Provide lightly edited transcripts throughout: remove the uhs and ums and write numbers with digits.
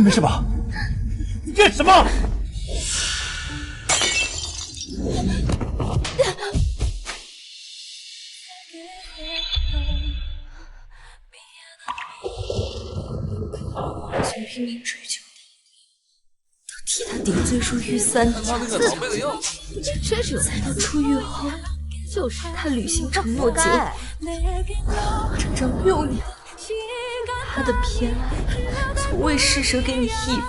你没事吧？你干什么？曾拼命追求他，都替他顶罪入狱3年，才到出狱后，就是他履行承诺结婚，整整6年，他的偏爱从未施舍给你一分。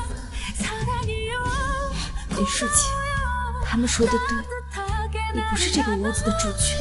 林世清，他们说的对，你不是这个屋子的主角。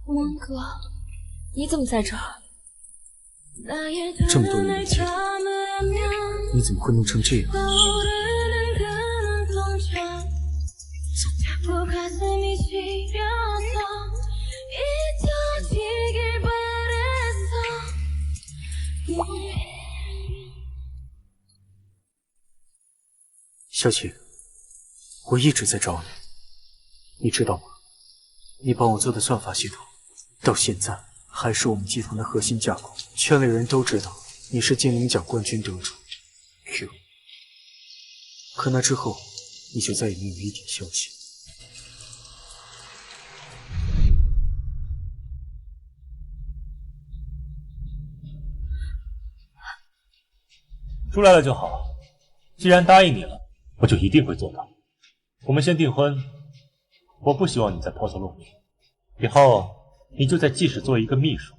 王哥，你怎么在这儿？这么多年没见，你怎么会弄成这样？小姐，我一直在找你，你知道吗？你帮我做的算法系统，到现在还是我们集团的核心架构，圈里人都知道你是金陵奖冠军得主 Q。可那之后，你就再也没有一点消息。出来了就好，既然答应你了，我就一定会做到。我们先订婚，我不希望你再抛头露面，以后你就在记室做一个秘书，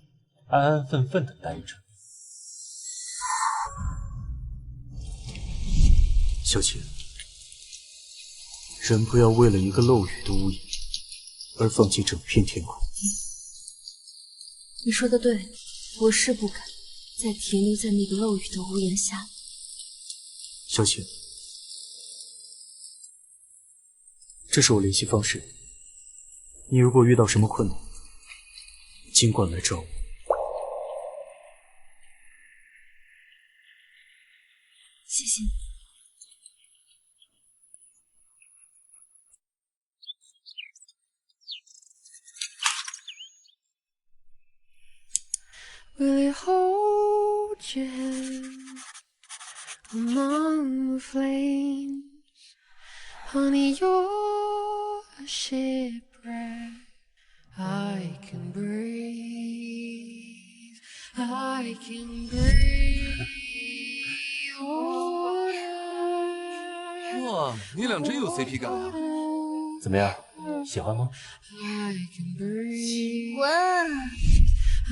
安安分分的待着。小姐，人不要为了一个漏雨的屋檐而放弃整片天空。你说的对，我是不敢再停留在那个漏雨的屋檐下。小姐，这是我联系方式，你如果遇到什么困难，尽管来找我。谢谢你。Will I hold your hand among the flames? Honey, you're a shipwreck. I can breathe. I can breathe. Water. 哇，你俩真有 CP 感啊！怎么样，喜欢吗？ I can breathe. 哇！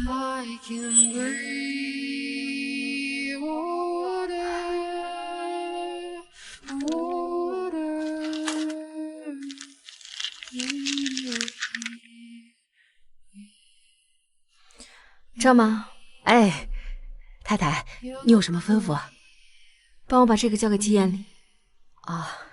I can breathe water, water. 张妈，哎，太太，你有什么吩咐啊？帮我把这个交给季艳丽。啊。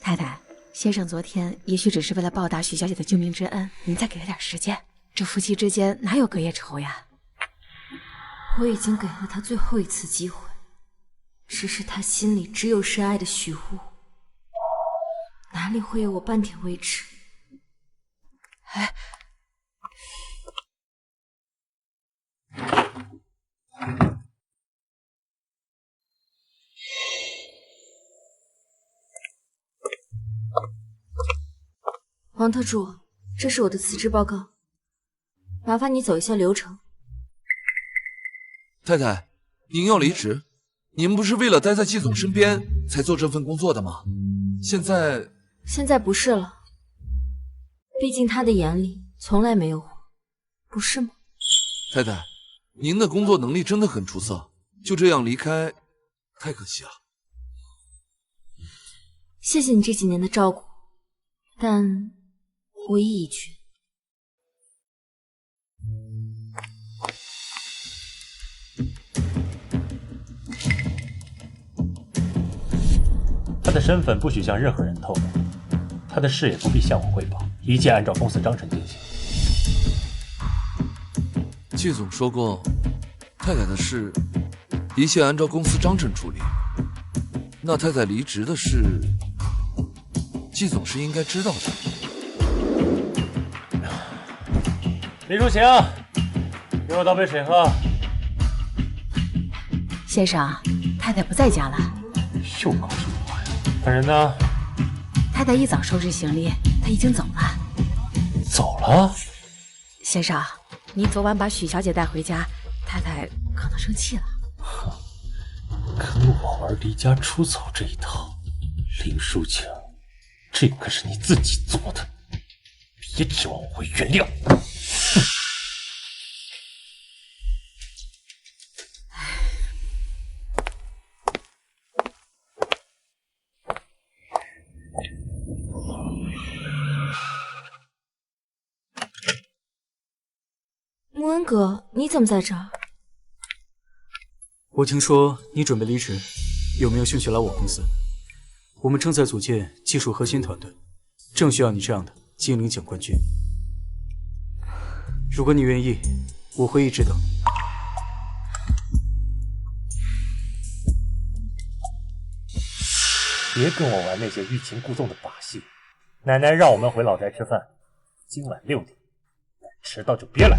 太太，先生昨天也许只是为了报答许小姐的救命之恩，您再给他点时间。这夫妻之间哪有隔夜仇呀？我已经给了他最后一次机会，只是他心里只有深爱的许护，哪里会有我半点位置？哎，王特助，这是我的辞职报告，麻烦你走一下流程。太太，您要离职？您不是为了待在季总身边才做这份工作的吗？现在不是了，毕竟他的眼里从来没有我，不是吗？太太，您的工作能力真的很出色，就这样离开，太可惜了。谢谢你这几年的照顾，但我意已决。他的身份不许向任何人透露，他的事也不必向我汇报，一切按照公司章程进行。季总说过，太太的事一切按照公司章程处理。那太太离职的事，季总是应该知道的。林淑晴，给我倒杯水喝。先生，太太不在家了。又搞什么话呀？本人呢？太太一早收拾行李，她已经走了。走了？先生，你昨晚把许小姐带回家，太太可能生气了。跟我玩离家出走这一套，林淑晴，这可是你自己做的，别指望我会原谅。穆恩格，你怎么在这儿？我听说你准备离职，有没有兴趣来我公司？我们正在组建技术核心团队，正需要你这样的精灵奖冠军。如果你愿意，我会一直等。别跟我玩那些欲擒故纵的把戏。奶奶让我们回老宅吃饭，今晚6点，迟到就别来。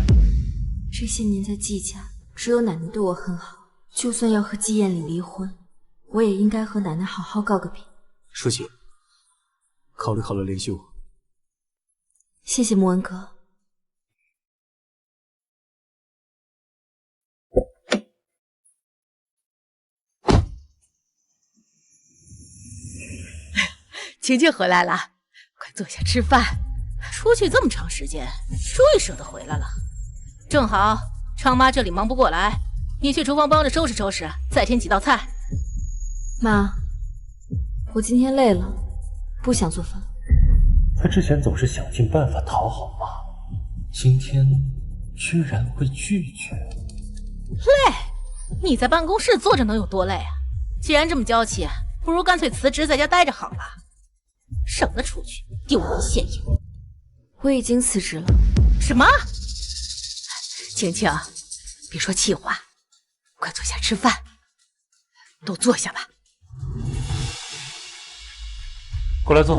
这些年在季家，只有奶奶对我很好。就算要和季彦礼离婚，我也应该和奶奶好好告个别。舒淇，考虑好了联系我。谢谢穆恩格。晴晴回来了，快坐下吃饭。出去这么长时间，终于舍得回来了。正好昌妈这里忙不过来，你去厨房帮着收拾收拾，再添几道菜。妈，我今天累了，不想做饭。他之前总是想尽办法讨好妈，今天居然会拒绝。累？你在办公室坐着能有多累啊？既然这么娇气，不如干脆辞职在家待着好了，省得出去丢人现眼。我已经辞职了。什么？晴晴，别说气话，快坐下吃饭。都坐下吧。过来坐。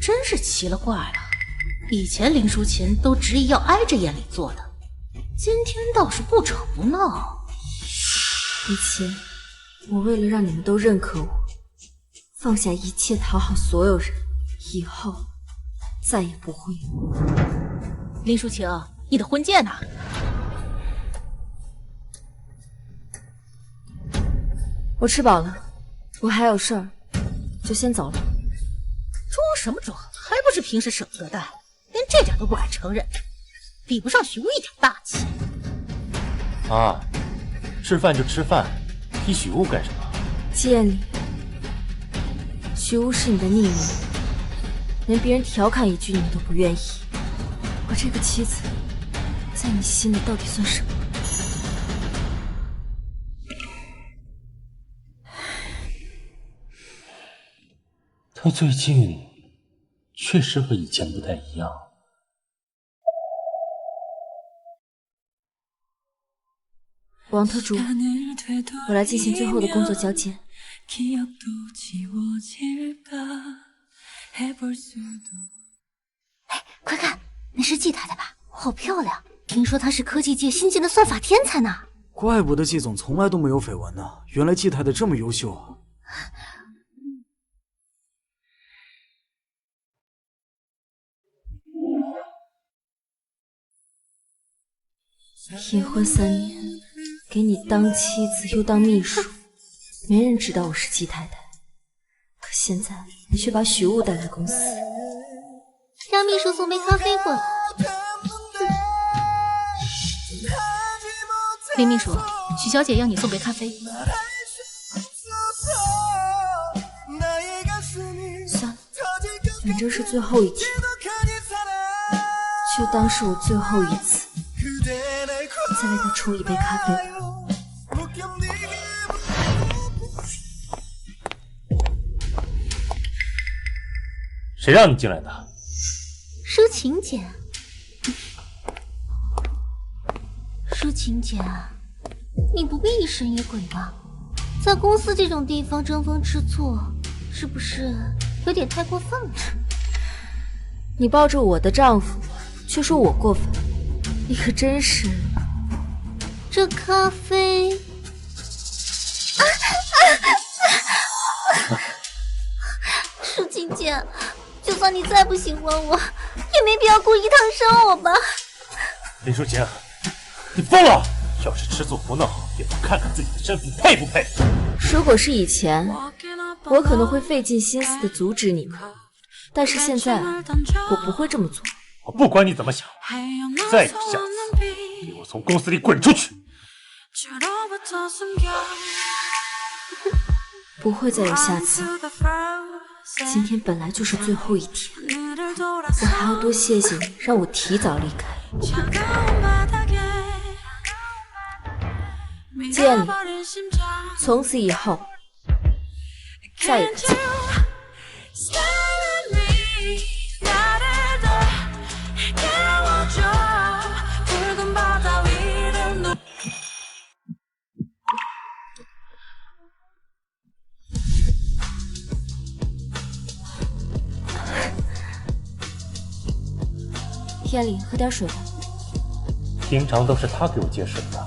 真是奇了怪了，以前林淑琴都执意要挨着燕礼做的，今天倒是不吵不闹。以前我为了让你们都认可我，放下一切讨好所有人，以后再也不会。林淑晴，你的婚戒呢？我吃饱了，我还有事儿，就先走了。装什么装？还不是平时舍不得带，连这点都不敢承认，比不上许巫一点大气。啊，吃饭就吃饭，提许巫干什么？季彦礼，许巫是你的逆女，连别人调侃一句你都不愿意。我这个妻子，在你心里到底算什么？他最近确实和以前不太一样。王特助，我来进行最后的工作交接。哎，快看，那是季太太吧？好漂亮！听说她是科技界新晋的算法天才呢。怪不得季总从来都没有绯闻呢，原来季太太这么优秀啊！结婚3年，给你当妻子又当秘书，没人知道我是季太太。可现在你却把许雾带来公司，让秘书送杯咖啡过来。林秘书，许小姐要你送杯咖啡。算了，反正是最后一天，就当是我最后一次，再为他冲一杯咖啡。谁让你进来的？舒晴姐，舒晴姐，你不必疑神疑鬼吧？在公司这种地方争风吃醋，是不是有点太过分了？你抱着我的丈夫，却说我过分，你可真是……这咖啡，舒晴姐，就算你再不喜欢我，也没必要故意烫伤我吧？林淑晴，你疯了！要是吃醋不闹，也不看看自己的身份配不配？如果是以前，我可能会费尽心思的阻止你们，但是现在我不会这么做。我不管你怎么想，再有下次，给我从公司里滚出去！不会再有下次。今天本来就是最后一天，我还要多谢谢你，让我提早离开。见你，从此以后再也不见。天灵，喝点水吧。平常都是他给我接水的，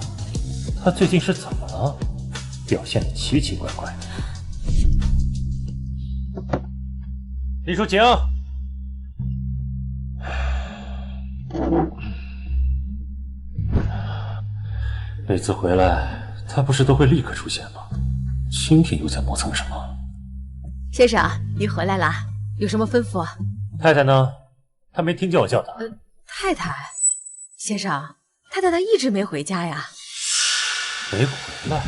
他最近是怎么了？表现得奇奇怪怪的。李淑晴，每次回来，他不是都会立刻出现吗？今天又在磨蹭什么？先生，您回来了，有什么吩咐？太太呢？她没听见我叫她。太太，先生，太太她一直没回家呀。没回来？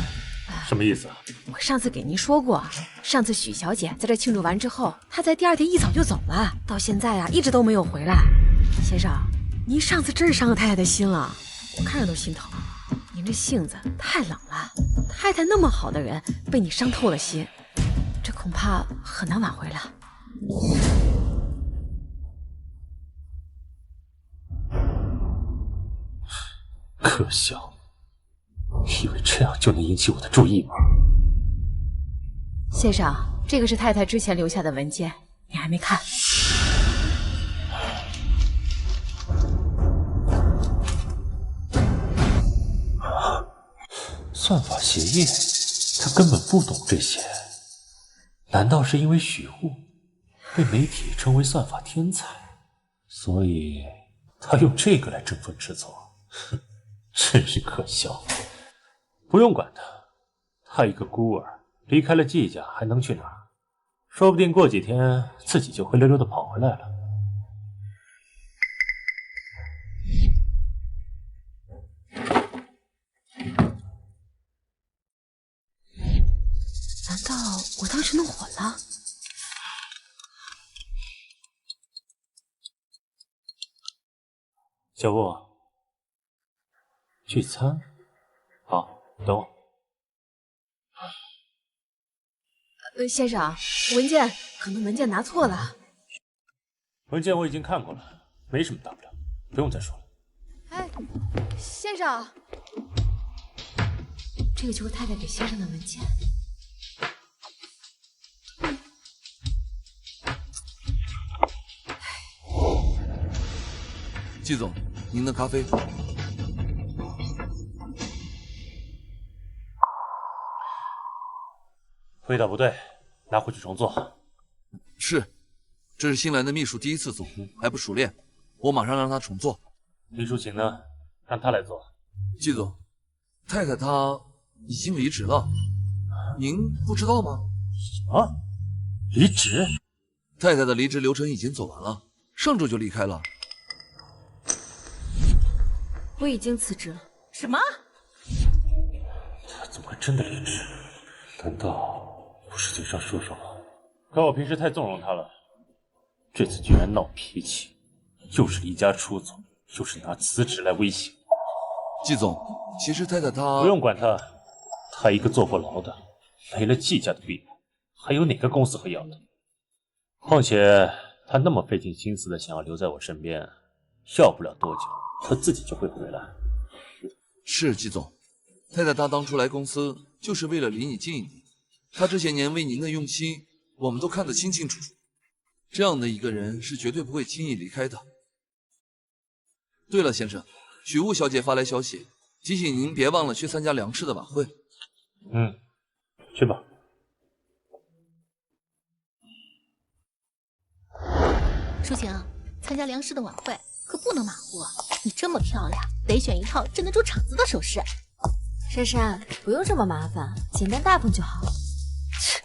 什么意思啊？我上次给您说过，上次许小姐在这庆祝完之后，她在第2天一早就走了，到现在呀一直都没有回来。先生，您上次真是伤了太太的心了，我看着都心疼。您这性子太冷了，太太那么好的人被你伤透了心，这恐怕很难挽回了。可笑，以为这样就能引起我的注意吗？先生，这个是太太之前留下的文件，你还没看？算法协议，他根本不懂这些。难道是因为许雾被媒体称为算法天才，所以他用这个来争风吃醋？哼，真是可笑。不用管他，他一个孤儿，离开了季家还能去哪儿？说不定过几天自己就灰溜溜的跑回来了。难道我当时弄混了？小雾，聚餐？好，等我。先生，文件可能文件拿错了。文件我已经看过了，没什么大不了，不用再说了。哎，先生，这个就是太太给先生的文件。季总，您的咖啡。味道不对，拿回去重做。是，这是新来的秘书第一次做，还不熟练，我马上让他重做。李淑琴呢？让她来做。季总，太太她已经离职了，您不知道吗？啊，离职？太太的离职流程已经走完了，上周就离开了。我已经辞职了。什么？他怎么会真的离职？难道不是嘴上说说吗？可我平时太纵容他了，这次居然闹脾气，又是离家出走，又是拿辞职来威胁。季总，其实太太她不用管他，他一个坐过牢的，没了季家的臂膀，还有哪个公司会要他？况且他那么费尽心思的想要留在我身边，要不了多久，他自己就会回来。是季总，太太她当初来公司就是为了离你近一点，她这些年为您的用心，我们都看得清清楚楚。这样的一个人是绝对不会轻易离开的。对了，先生，许雾小姐发来消息，提醒您别忘了去参加梁氏的晚会。去吧。舒晴，参加梁氏的晚会可不能马虎，你这么漂亮，得选一套镇得住场子的首饰。珊珊，不用这么麻烦，简单大方就好。切，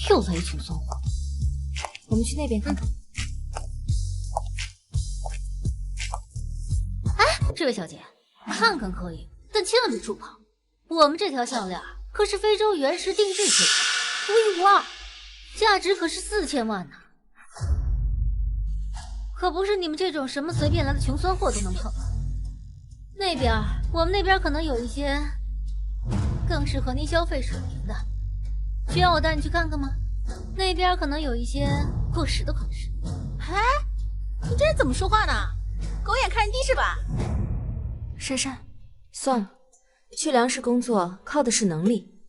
又来一群骚货。我们去那边看看。哎，这位小姐，看看可以，但千万别触碰。我们这条项链可是非洲原石定制品，独一无二，价值可是4000万呢。可不是你们这种什么随便来的穷酸货都能碰。那边，我们那边可能有一些更适合您消费水平的，需要我带你去看看吗？那边可能有一些过时的款式。哎，你这人怎么说话呢？狗眼看人低是吧？珊珊，算了，去梁氏工作靠的是能力，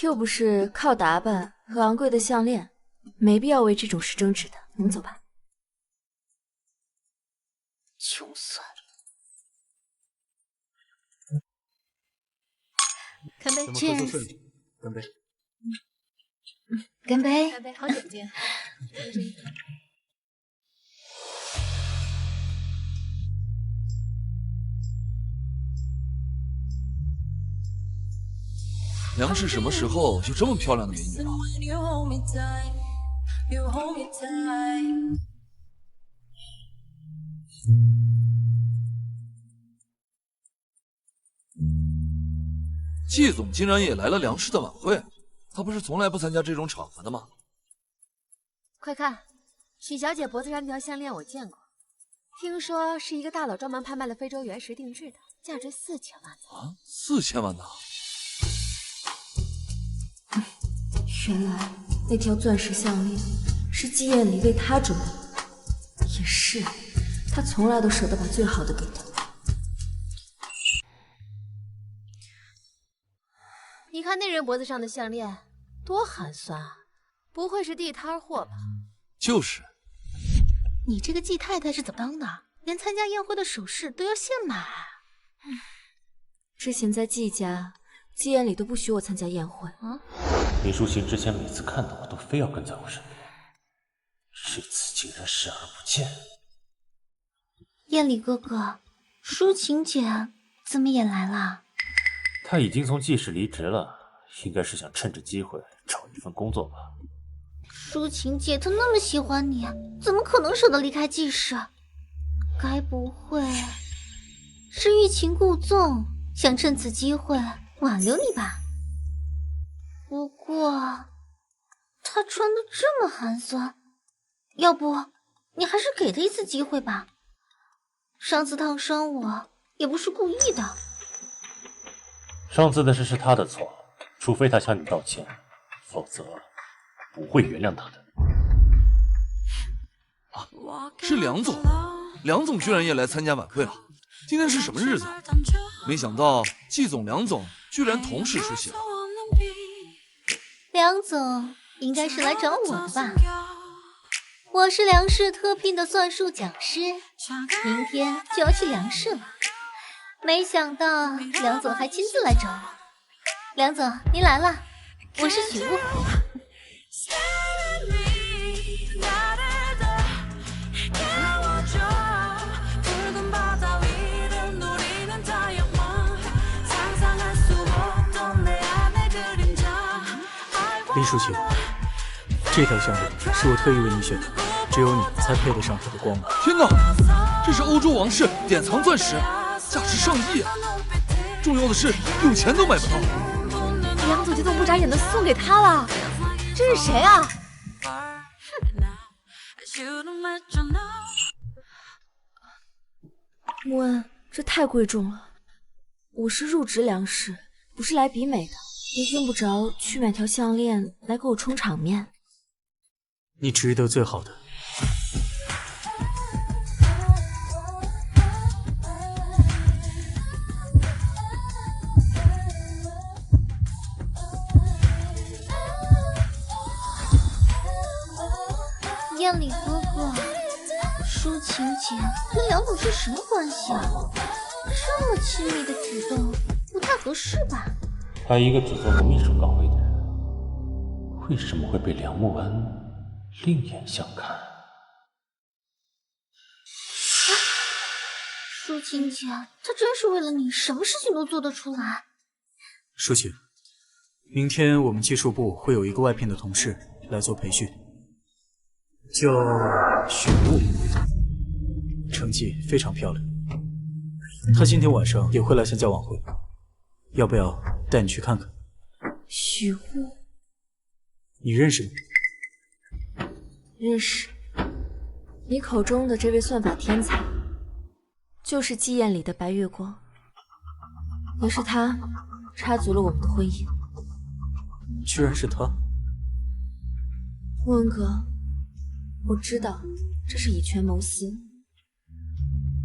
又不是靠打扮和昂贵的项链，没必要为这种事争执的。我们走吧。穷酸。干杯！咱们合作顺利，干杯！干杯！干杯！好久不见。梁氏什么时候有这么漂亮的美女了？季总竟然也来了梁氏的晚会，他不是从来不参加这种场合的吗？快看，许小姐脖子上那条项链我见过，听说是一个大佬专门拍卖了非洲原石定制的，价值4000万呢。啊，4000万呢？原来那条钻石项链是季燕离为他准备的，也是，他从来都舍得把最好的给他。你看那人脖子上的项链，多寒酸啊！不会是地摊货吧？就是。你这个季太太是怎么当的？连参加宴会的首饰都要现买？之前在季家，季燕里都不许我参加宴会。李淑琴之前每次看到我都非要跟在我身边，这次竟然视而不见。燕里哥哥，舒晴姐怎么也来了？他已经从季氏离职了，应该是想趁着机会找一份工作吧。舒晴姐她那么喜欢你，怎么可能舍得离开季氏？该不会是欲擒故纵，想趁此机会挽留你吧？不过她穿的这么寒酸，要不你还是给她一次机会吧？上次烫伤我也不是故意的。上次的事是他的错，除非他向你道歉，否则不会原谅他的。啊，是梁总，梁总居然也来参加晚会了。今天是什么日子？没想到季总、梁总居然同时出席了。梁总应该是来找我的吧？我是梁氏特聘的算术讲师，明天就要去梁氏了。没想到梁总还亲自来找我。梁总，您来了，我是许雾。林淑琴，这条项链是我特意为你选的，只有你才配得上它的光芒。天哪，这是欧洲王室典藏钻石，价值上亿啊！重要的是，用钱都买不到。梁总监都不眨眼的送给他了，这是谁啊？穆恩，这太贵重了。我是入职梁氏，不是来比美的，也用不着去买条项链来给我充场面。你值得最好的。燕里哥哥，舒晴姐跟梁总是什么关系啊？这么亲密的举动不太合适吧？他一个只做过秘书岗位的人，为什么会被梁慕恩另眼相看？舒晴姐，她真是为了你，什么事情都做得出来。舒晴，明天我们技术部会有一个外聘的同事来做培训，叫许雾，成绩非常漂亮。他今天晚上也会来参加晚会，要不要带你去看看？许雾，你认识吗？认识。你口中的这位算法天才，就是妓院里的白月光，也是他插足了我们的婚姻。居然是他！穆恩哥，我知道这是以权谋私，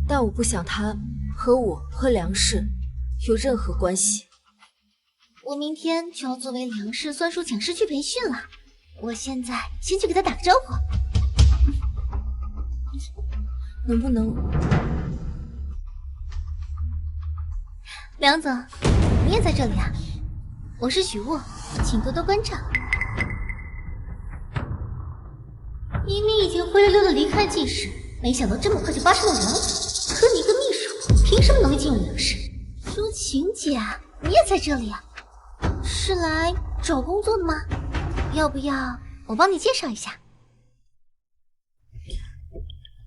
但我不想他和我和梁氏有任何关系。我明天就要作为梁氏算术讲师去培训了，我现在先去给他打个招呼。能不能？梁总，你也在这里啊？我是许雾，请多多关照。明明已经灰溜溜的离开季氏，没想到这么快就发生了梁子。可你一个秘书，凭什么能力进入梁氏？舒晴姐，你也在这里啊？是来找工作的吗？要不要我帮你介绍一下？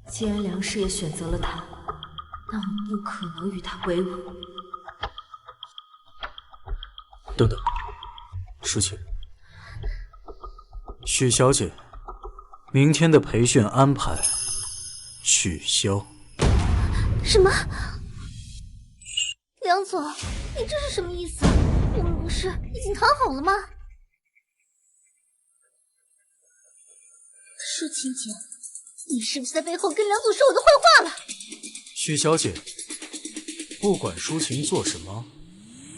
既然梁氏也选择了他，那我们不可能与他为伍。等等，舒晴，许小姐，明天的培训安排取消。什么？梁总，你这是什么意思？我们不是已经谈好了吗？舒晴姐，你是不是在背后跟梁总说我的坏话了？许小姐，不管舒晴做什么，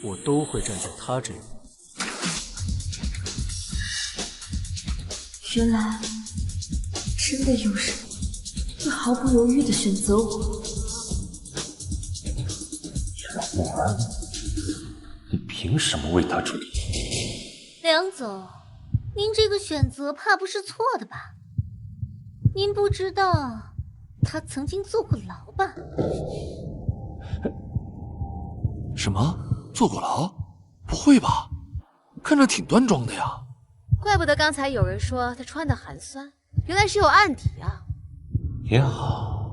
我都会站在她这里。原来真的有人会毫不犹豫地选择我。梁慕恩，你凭什么为他出力？梁总，您这个选择怕不是错的吧？您不知道他曾经坐过牢吧？什么？坐过牢？不会吧？看着挺端庄的呀。怪不得刚才有人说他穿的寒酸，原来是有案底啊。也好，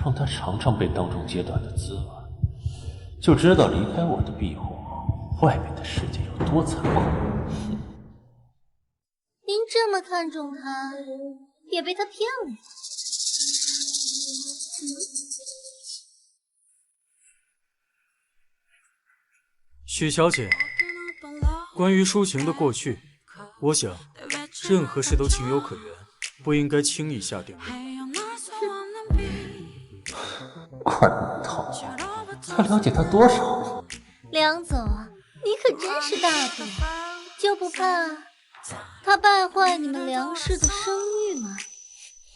让他尝尝被当众揭短的滋味，就知道离开我的庇护，外面的世界有多残酷。您这么看重他，也被他骗了呀？许小姐，关于舒晴的过去，我想任何事都情有可原，不应该轻易下定论。怪不得他了解他多少？梁总，你可真是大度，就不怕他败坏你们梁氏的声誉吗？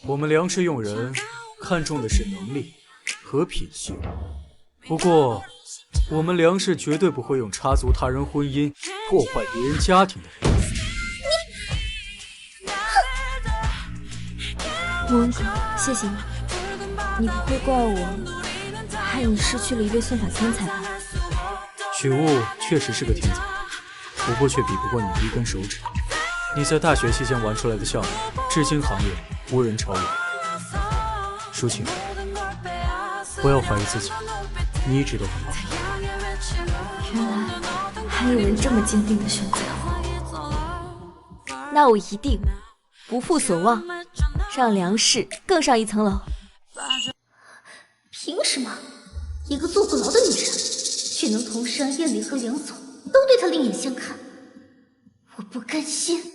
我们梁氏用人看重的是能力和品行，不过我们梁氏绝对不会用插足他人婚姻、破坏别人家庭的人。穆恩哥，谢谢你，你不会怪我害你失去了一位算法天才吧？许雾确实是个天才，不过却比不过你的一根手指。你在大学期间玩出来的项目，至今行业无人超越。舒晴，不要怀疑自己，你一直都很好。原来还有人这么坚定的选择我，那我一定不负所望，让梁氏更上一层楼。凭什么一个坐过牢的女人，却能同时让燕里和梁总都对她另眼相看？我不甘心！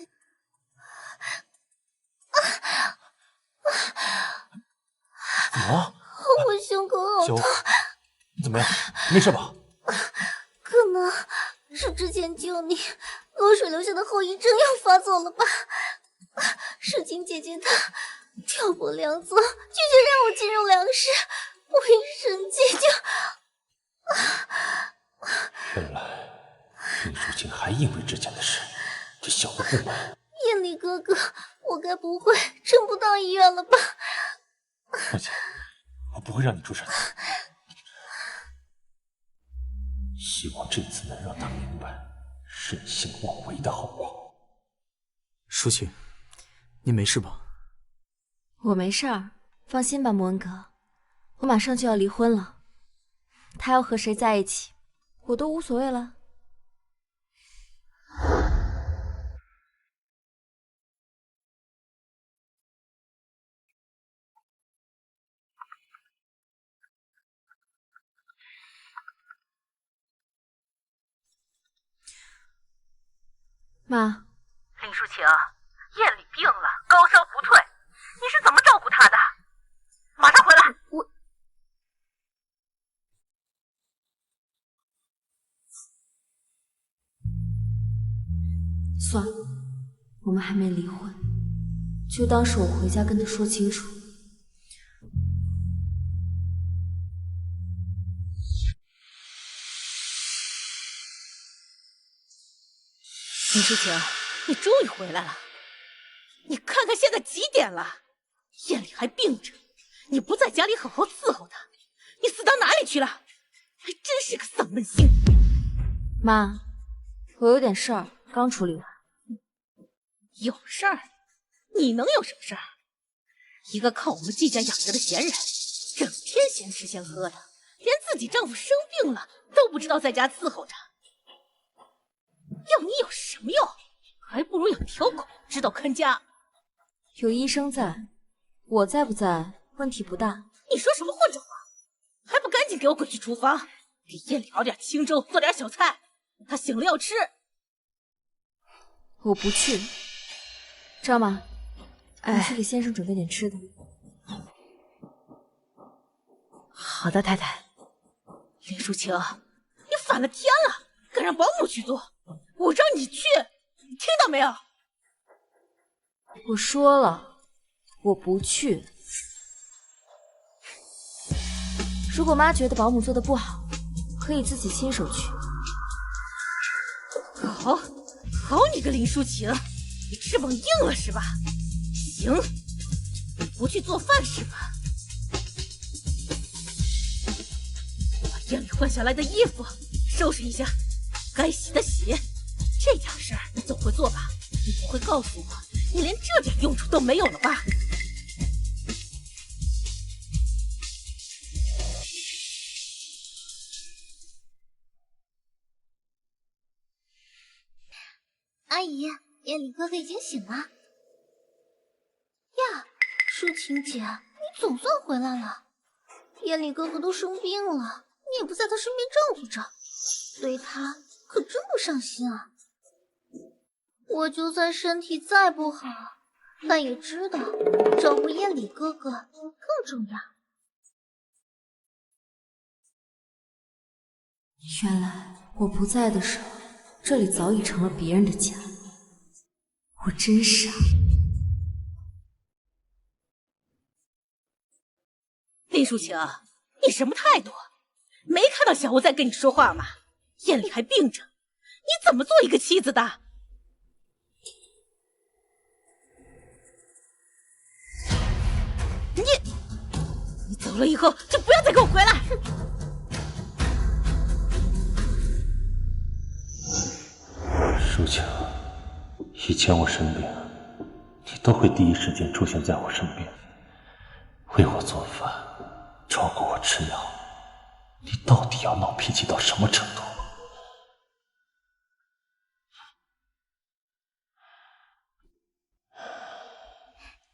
怎么了？我胸口好痛。你怎么样？没事吧？可能是之前救你落水留下的后遗症又发作了吧？世情姐姐她挑拨梁总，拒绝让我进入梁氏，我一生气就……原来林淑清还因为之前的事对小的不满。燕离哥哥，我该不会真不到医院了吧？放心，我不会让你出事的。希望这次能让他明白任性妄为的后果。舒晴，你没事吧？我没事儿，放心吧，穆恩格，我马上就要离婚了，他要和谁在一起，我都无所谓了。妈，林淑晴，燕里病了，高烧不退，你是怎么照顾她的？马上回来。算了，我们还没离婚，就当是我回家跟他说清楚。林淑晴，你终于回来了。你看看现在几点了，燕里还病着，你不在家里好好伺候她，你死到哪里去了？还真是个丧门星。妈，我有点事儿，刚处理完。有事儿？你能有什么事儿？一个靠我们季家养着的闲人，整天闲吃闲喝的，连自己丈夫生病了都不知道在家伺候着。要你有什么用？还不如养条狗，知道看家。有医生在，我在不在问题不大。你说什么混账话？还不赶紧给我滚去厨房，给燕里熬点清粥，做点小菜，她醒了要吃。我不去。张妈，你去给先生准备点吃的。好的，太太。林淑晴，你反了天了，敢让保姆去做，我让你去，你听到没有？我说了，我不去。如果妈觉得保姆做的不好，可以自己亲手去。好，你个林淑晴，你翅膀硬了是吧？行，你不去做饭是吧？把店里换下来的衣服收拾一下，该洗的洗。这点事儿你总会做吧？你不会告诉我，你连这点用处都没有了吧？阿姨，燕里哥哥已经醒了。呀，淑琴姐，你总算回来了。燕里哥哥都生病了，你也不在他身边照顾着，对他可真不上心啊。我就算身体再不好，但也知道照顾燕里哥哥更重要。原来我不在的时候，这里早已成了别人的家。我真傻。林淑晴，你什么态度？没看到小吴在跟你说话吗？燕里还病着，你怎么做一个妻子的？你走了以后就不要再给我回来！淑晴，以前我生病，你都会第一时间出现在我身边，为我做饭，照顾我吃药。你到底要闹脾气到什么程度？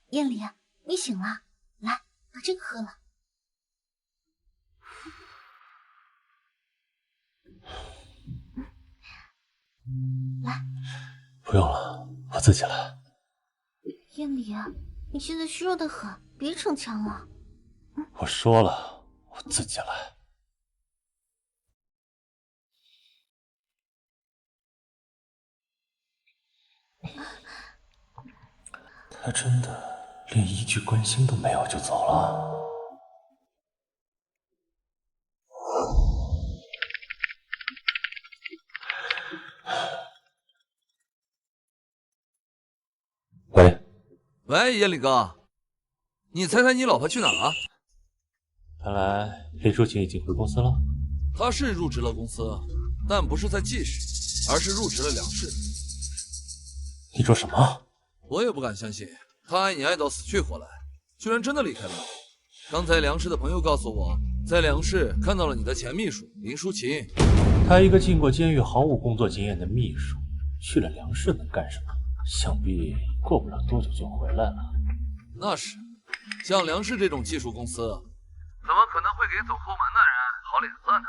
燕离，你醒了，来，把这个喝了。来，不用了，我自己来。燕离，你现在虚弱的很，别逞强了。我说了，我自己来。他真的连一句关心都没有就走了？喂，喂，叶里哥，你猜猜你老婆去哪儿了？看来林淑琴已经回公司了。她是入职了公司，但不是在季氏，而是入职了梁氏。你说什么？我也不敢相信，她爱你爱到死去活来，居然真的离开了你。刚才梁氏的朋友告诉我，在梁氏看到了你的前秘书林淑琴。他一个进过监狱毫无工作经验的秘书，去了梁氏能干什么？想必过不了多久就回来了。那是，像梁氏这种技术公司，怎么可能会给走后门的人好脸色呢？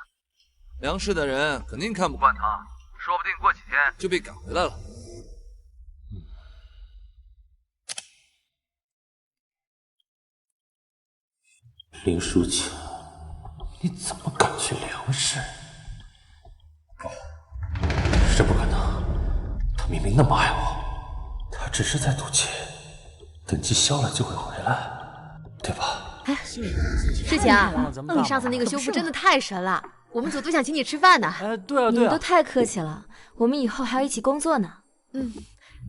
梁氏的人肯定看不惯他，说不定过几天就被赶回来了。林淑琴，你怎么敢去梁氏？这不可能，他明明那么爱我，他只是在赌气，等气消了就会回来，对吧？哎，世晴啊，你上次那个修复真的太神了，我们组都想请你吃饭呢。对啊你们都太客气了，我们以后还要一起工作呢。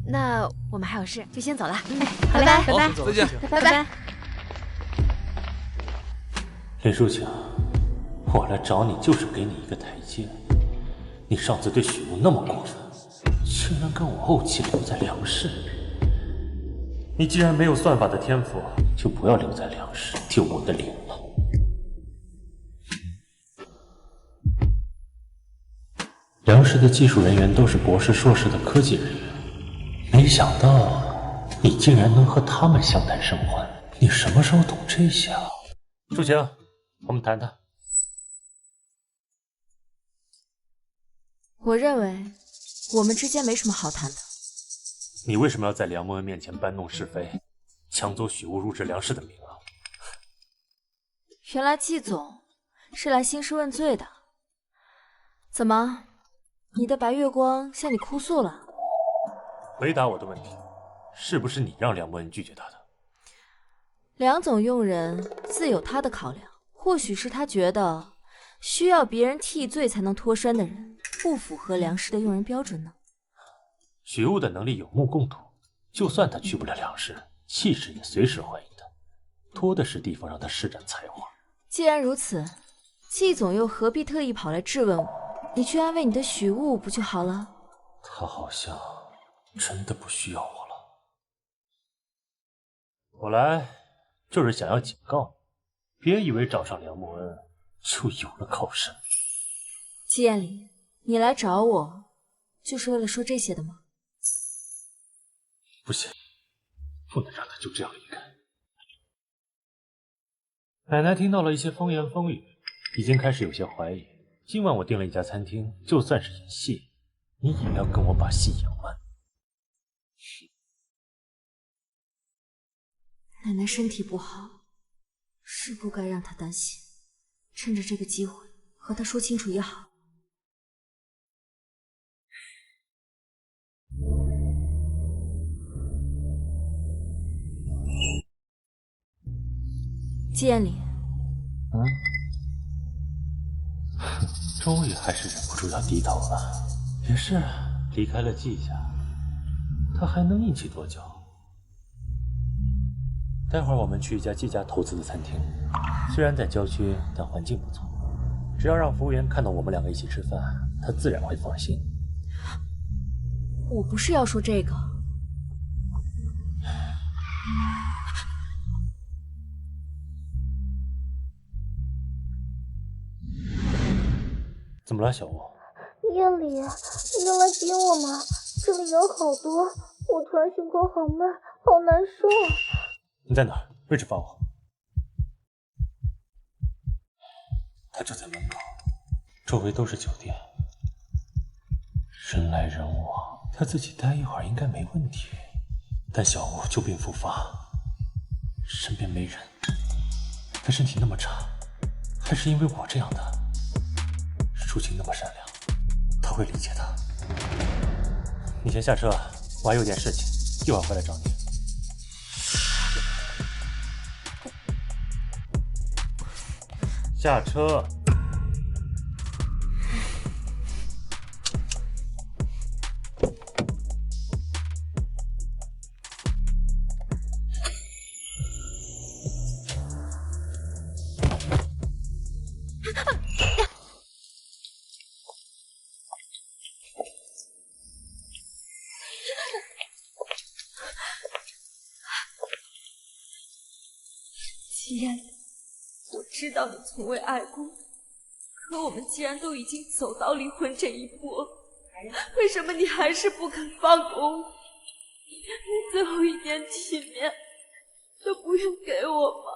那我们还有事，就先走了。拜拜，好，再见。拜拜。林淑琴，我来找你就是给你一个台阶。你上次对许茹那么过分，竟然跟我怄气留在梁氏。你既然没有算法的天赋，就不要留在梁氏丢我的脸了。梁氏的技术人员都是博士、硕士的科技人员，没想到你竟然能和他们相谈甚欢。你什么时候懂这些啊？淑晴，我们谈谈。我认为我们之间没什么好谈的。你为什么要在梁梦恩面前搬弄是非，抢走许物入职梁氏的名额？原来季总是来兴师问罪的。怎么，你的白月光向你哭诉了？回答我的问题，是不是你让梁梦恩拒绝他的？梁总用人自有他的考量，或许是他觉得需要别人替罪才能脱身的人不符合梁氏的用人标准呢。许物的能力有目共睹，就算他去不了梁氏，气势也随时欢迎他，多的是地方让他施展才华。既然如此，季总又何必特意跑来质问我？你去安慰你的许物不就好了？他好像真的不需要我了。我来就是想要警告你，别以为找上梁梦恩就有了靠山。季彦礼，你来找我就是为了说这些的吗？不行，不能让他就这样离开。奶奶听到了一些风言风语，已经开始有些怀疑。今晚我订了一家餐厅，就算是演戏，你也要跟我把戏演完。奶奶身体不好，是不该让她担心。趁着这个机会和她说清楚也好。季彦礼，终于还是忍不住要低头了。也是，离开了季家，他还能硬气多久？待会儿我们去一家季家投资的餐厅，虽然在郊区，但环境不错。只要让服务员看到我们两个一起吃饭，他自然会放心。我不是要说这个，怎么了，小吴？夜里，你能来接我吗？这里人好多，我突然心口好闷，好难受。你在哪儿？位置发我。他就在门口，周围都是酒店，人来人往，他自己待一会儿应该没问题。但小吴旧病复发，身边没人，他身体那么差，还是因为我这样的。舒晴那么善良，他会理解的。你先下车，我还有点事情，一会儿回来找你。下车。既然我知道你从未爱过，可我们既然都已经走到离婚这一步，为什么你还是不肯放过我？连最后一点体面都不愿给我吗？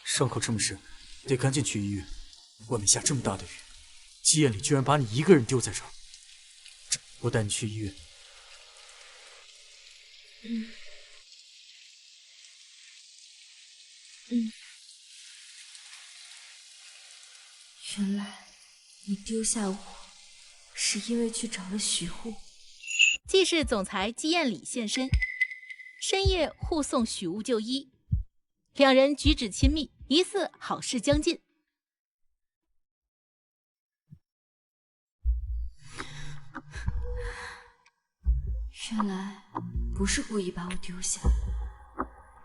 伤口这么深，得赶紧去医院。外面下这么大的雨，季夜里居然把你一个人丢在这儿。我带你去医院。原来你丢下我，是因为去找了许护。既是总裁季彦礼现身，深夜护送许雾就医，两人举止亲密，疑似好事将近。原来不是故意把我丢下，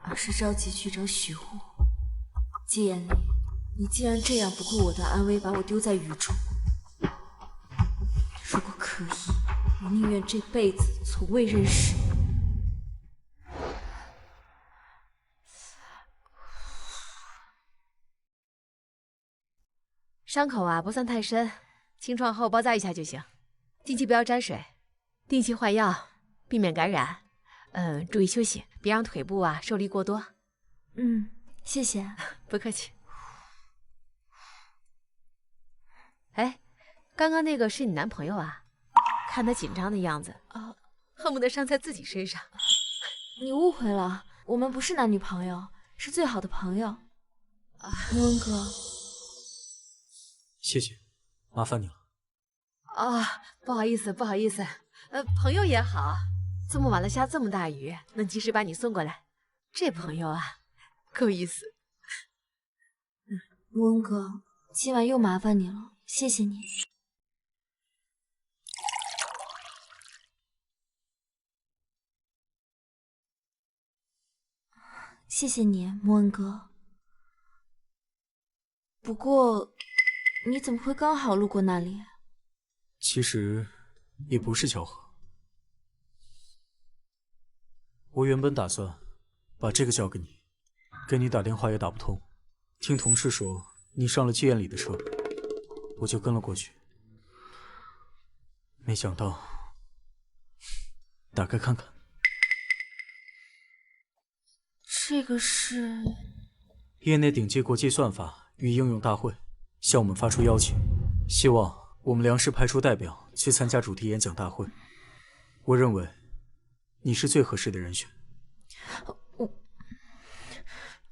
而是着急去找许护。季彦礼，你既然这样不顾我的安危，把我丢在雨中，如果可以，我宁愿这辈子从未认识你。伤口啊不算太深，清创后包扎一下就行。近期不要沾水，定期换药，避免感染。注意休息，别让腿部啊受力过多。谢谢。不客气。哎，刚刚那个是你男朋友啊？看他紧张的样子啊，恨不得伤在自己身上。你误会了，我们不是男女朋友，是最好的朋友。穆恩哥。谢谢，麻烦你了。啊，不好意思，不好意思。朋友也好，这么晚了下这么大雨，能及时把你送过来，这朋友啊，够意思。穆恩哥，今晚又麻烦你了，谢谢你。谢谢你，穆恩哥。不过，你怎么会刚好路过那里？其实也不是巧合。我原本打算把这个交给你，给你打电话也打不通，听同事说你上了季彦礼的车，我就跟了过去。没想到，打开看看。这个是业内顶级国际算法与应用大会向我们发出邀请，希望我们梁氏派出代表去参加主题演讲大会。我认为你是最合适的人选。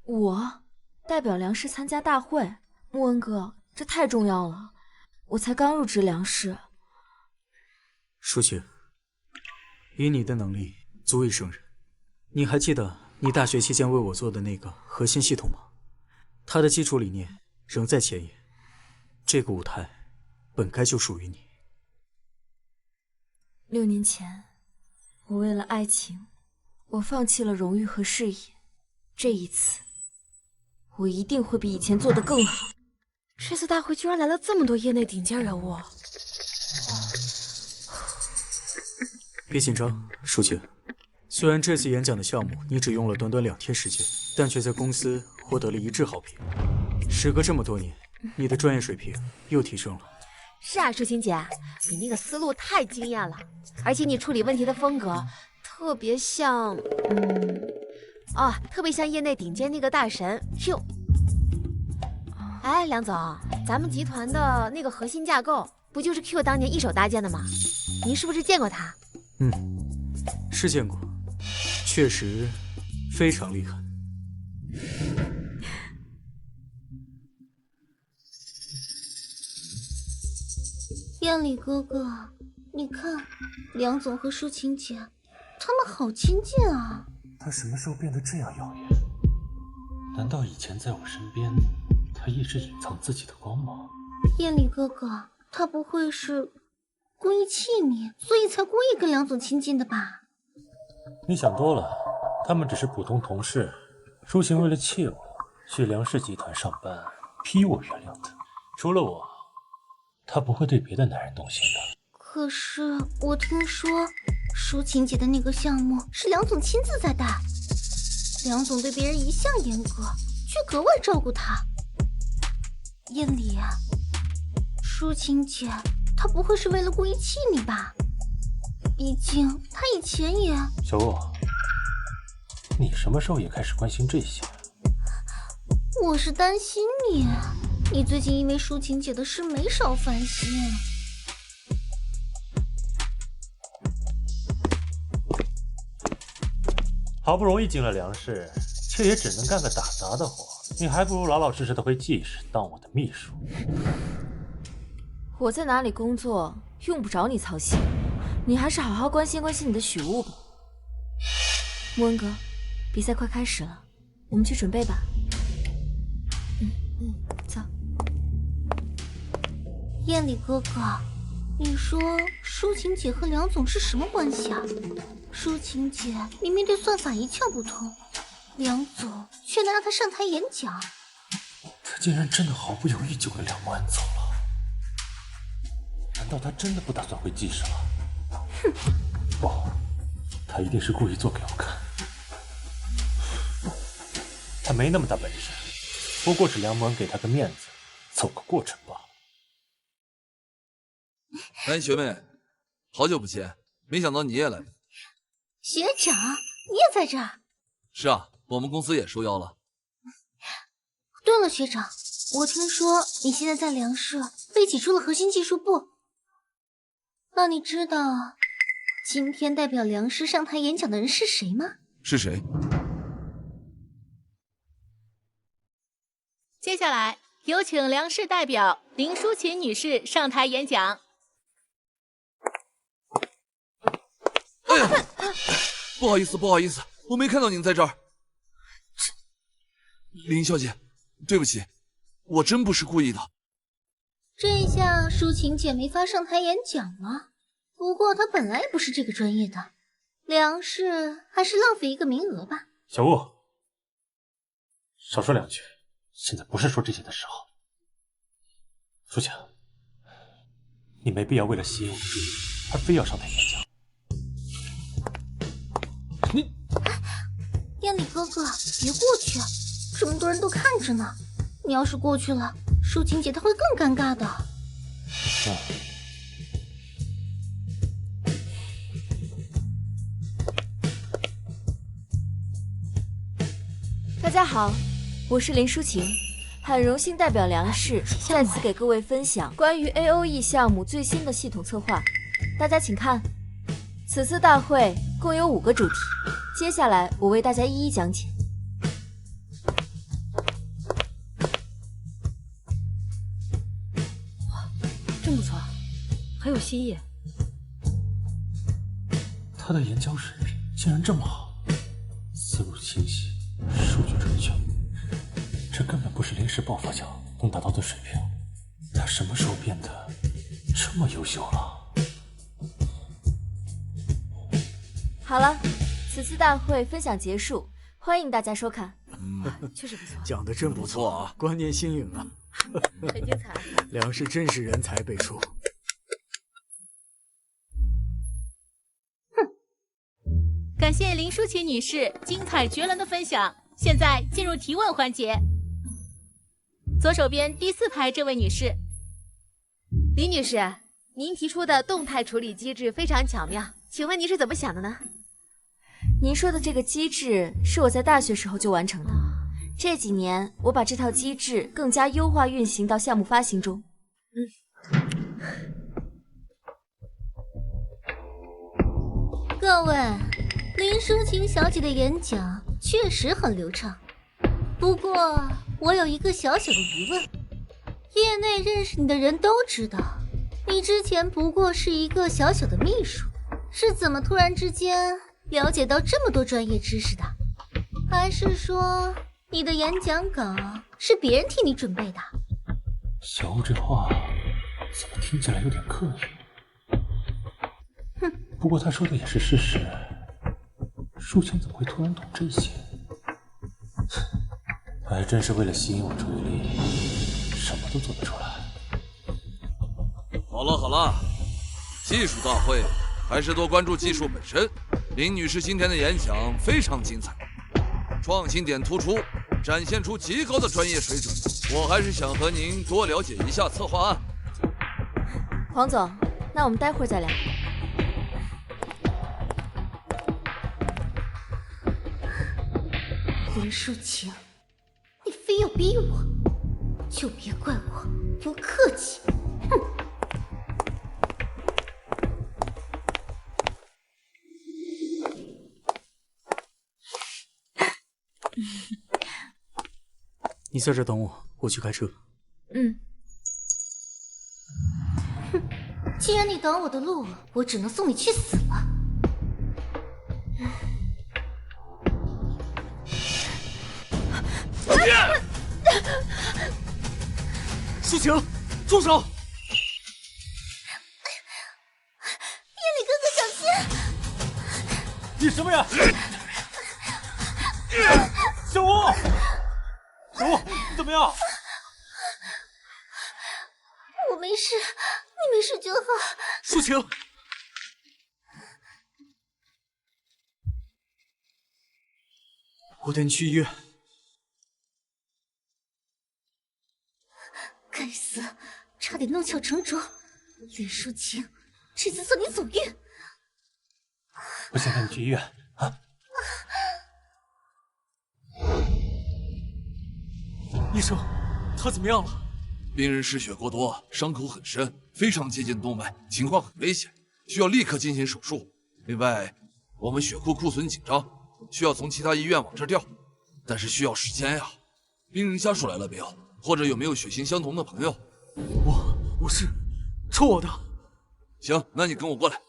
我代表梁氏参加大会？穆恩哥，这太重要了。我才刚入职梁氏。舒晴，以你的能力，足以胜任。你还记得你大学期间为我做的那个核心系统吗？它的基础理念仍在前沿，这个舞台本该就属于你。6年前，我为了爱情，我放弃了荣誉和事业。这一次，我一定会比以前做得更好。这次大会居然来了这么多业内顶尖人物。别紧张，舒晴。虽然这次演讲的项目你只用了短短2天时间，但却在公司获得了一致好评。时隔这么多年，你的专业水平又提升了。是啊，舒晴姐，你那个思路太惊艳了，而且你处理问题的风格特别像，特别像业内顶尖那个大神 Q。哎，梁总，咱们集团的那个核心架构不就是 Q 当年一手搭建的吗？您是不是见过他？是见过，确实非常厉害。燕里哥哥，你看，梁总和舒晴姐，他们好亲近啊。他什么时候变得这样耀眼？难道以前在我身边，他一直隐藏自己的光芒？燕里哥哥，他不会是故意气你，所以才故意跟梁总亲近的吧？你想多了，他们只是普通同事。舒晴为了气我，去梁氏集团上班，逼我原谅他。除了我，他不会对别的男人动心的。可是我听说，舒晴姐的那个项目是梁总亲自在带，梁总对别人一向严格，却格外照顾她。燕里啊，舒晴姐，她不会是为了故意气你吧？毕竟她以前也……小雾，你什么时候也开始关心这些？我是担心你，你最近因为舒晴姐的事没少烦心。好不容易进了梁氏，却也只能干个打杂的活。你还不如老老实实的回季氏当我的秘书。我在哪里工作，用不着你操心。你还是好好关心关心你的许雾吧。穆恩哥，比赛快开始了，我们去准备吧。走。燕里哥哥，你说舒晴姐和梁总是什么关系啊？舒晴姐明明对算法一窍不通，梁总却能让她上台演讲。他竟然真的毫不犹豫就跟梁木安走了？难道他真的不打算回季氏了？哼！不，他一定是故意做给我看。他没那么大本事，不过是梁木安给他个面子，凑个过程罢了。哎，学妹，好久不见，没想到你也来了。学长，你也在这儿？是啊，我们公司也受邀了。对了，学长，我听说你现在在梁氏被挤出了核心技术部。那你知道今天代表梁氏上台演讲的人是谁吗？是谁？接下来有请梁氏代表林淑琴女士上台演讲。哎呀，不好意思，不好意思，我没看到您在这儿。林小姐，对不起，我真不是故意的。这下舒晴姐没法上台演讲了。不过她本来也不是这个专业的，梁氏还是浪费一个名额吧。小雾，少说2句，现在不是说这些的时候。舒晴，你没必要为了吸引我的注意而非要上台演讲。你，燕里哥哥，别过去，这么多人都看着呢。你要是过去了，舒晴姐她会更尴尬的。大家好，我是林淑琴，很荣幸代表梁氏再次给各位分享关于 AOE 项目最新的系统策划。大家请看，此次大会共有5个主题，接下来我为大家一一讲解。真不错，很有新意。他的研究水平竟然这么好，思路清晰，数据准确，这根本不是临时抱佛脚能达到的水平。他什么时候变得这么优秀了？好了，此次大会分享结束，欢迎大家收看。确实不错，讲的真不错啊，观念新颖啊，很精彩。梁氏真是人才辈出。感谢林舒淇女士精彩绝伦的分享。现在进入提问环节。左手边第4排这位女士，李女士，您提出的动态处理机制非常巧妙，请问您是怎么想的呢？您说的这个机制是我在大学时候就完成的，这几年我把这套机制更加优化运行到项目发行中。各位，林舒晴小姐的演讲确实很流畅，不过我有一个小小的疑问。业内认识你的人都知道，你之前不过是一个小小的秘书，是怎么突然之间了解到这么多专业知识的？还是说你的演讲稿是别人替你准备的？小吴这话怎么听起来有点刻意？哼，不过他说的也是事实。舒晴怎么会突然懂这些？他还真是为了吸引我注意力，什么都做得出来。好了好了，技术大会还是多关注技术本身。林女士今天的演讲非常精彩，创新点突出，展现出极高的专业水准。我还是想和您多了解一下策划案。黄总，那我们待会儿再聊。林舒晴，你非要逼我，就别怪我不客气。哼！你在这等我，我去开车。哼，既然你挡我的路，我只能送你去死了。舒晴，住手！夜里哥哥，小心！你什么呀？小吴，小吴，你怎么样？我没事，你没事就好。舒晴，我带你去医院。该死，差点弄巧成拙。林舒晴，这次算你走运。我先带你去医院啊！医生，他怎么样了？病人失血过多，伤口很深，非常接近动脉，情况很危险，需要立刻进行手术。另外，我们血库库存紧张，需要从其他医院往这调，但是需要时间呀。病人家属来了没有？或者有没有血型相同的朋友？我是抽我的。行，那你跟我过来。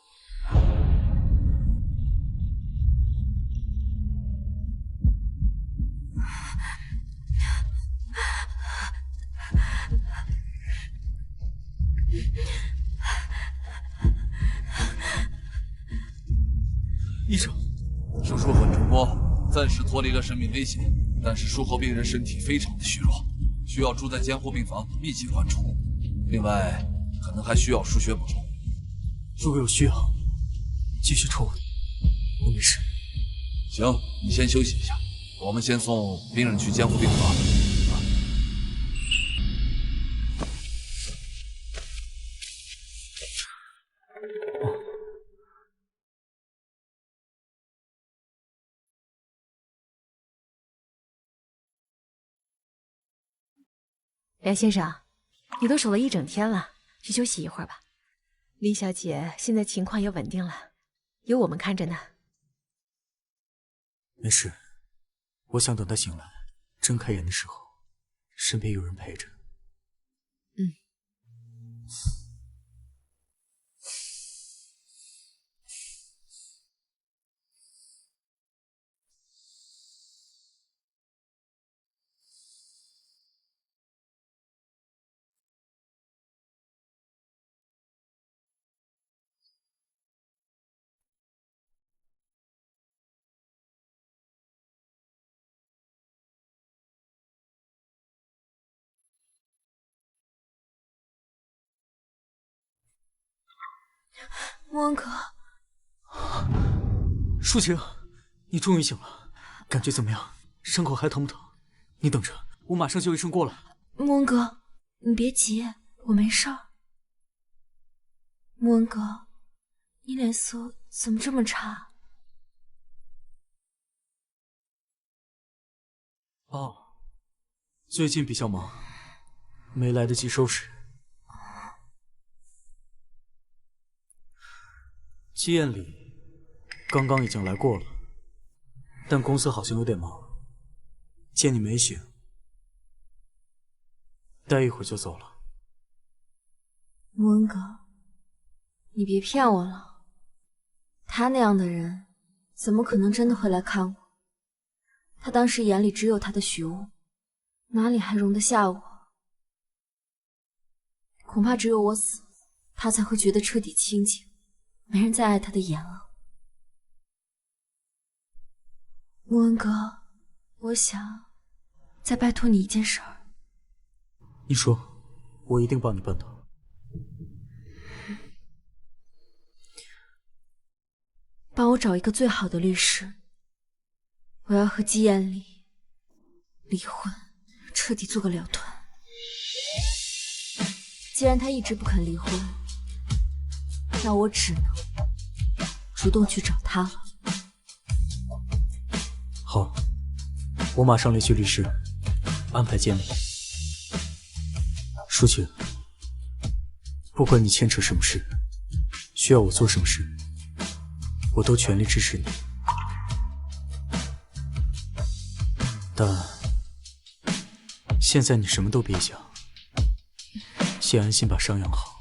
医生，手术很成功，暂时脱离了生命危险，但是术后病人身体非常的虚弱，需要住在监护病房密集观注。另外，可能还需要输血补充。如果有需要，继续抽我的，我没事。行，你先休息一下，我们先送病人去监护病房。梁先生，你都守了一整天了，去休息一会儿吧。林小姐现在情况也稳定了，有我们看着呢。没事，我想等她醒来，睁开眼的时候，身边有人陪着。莫文可，抒情，你终于醒了，感觉怎么样？伤口还疼不疼？你等着，我马上叫医生过来。莫文哥，你别急，我没事儿。莫文哥，你脸色怎么这么差？哦，最近比较忙，没来得及收拾。季艳里刚刚已经来过了，但公司好像有点忙，见你没醒，待一会儿就走了。莫文哥，你别骗我了，他那样的人怎么可能真的会来看我？他当时眼里只有他的许攸，哪里还容得下我？恐怕只有我死，他才会觉得彻底清静，没人再碍他的眼了。莫文哥，我想再拜托你一件事儿。你说，我一定帮你办到。帮我找一个最好的律师，我要和季艳里离婚，彻底做个了断。既然他一直不肯离婚，那我只能主动去找他了。好，我马上联系律师，安排见面。舒晴，不管你牵扯什么事，需要我做什么事，我都全力支持你。但现在你什么都别想，先安心把伤养好。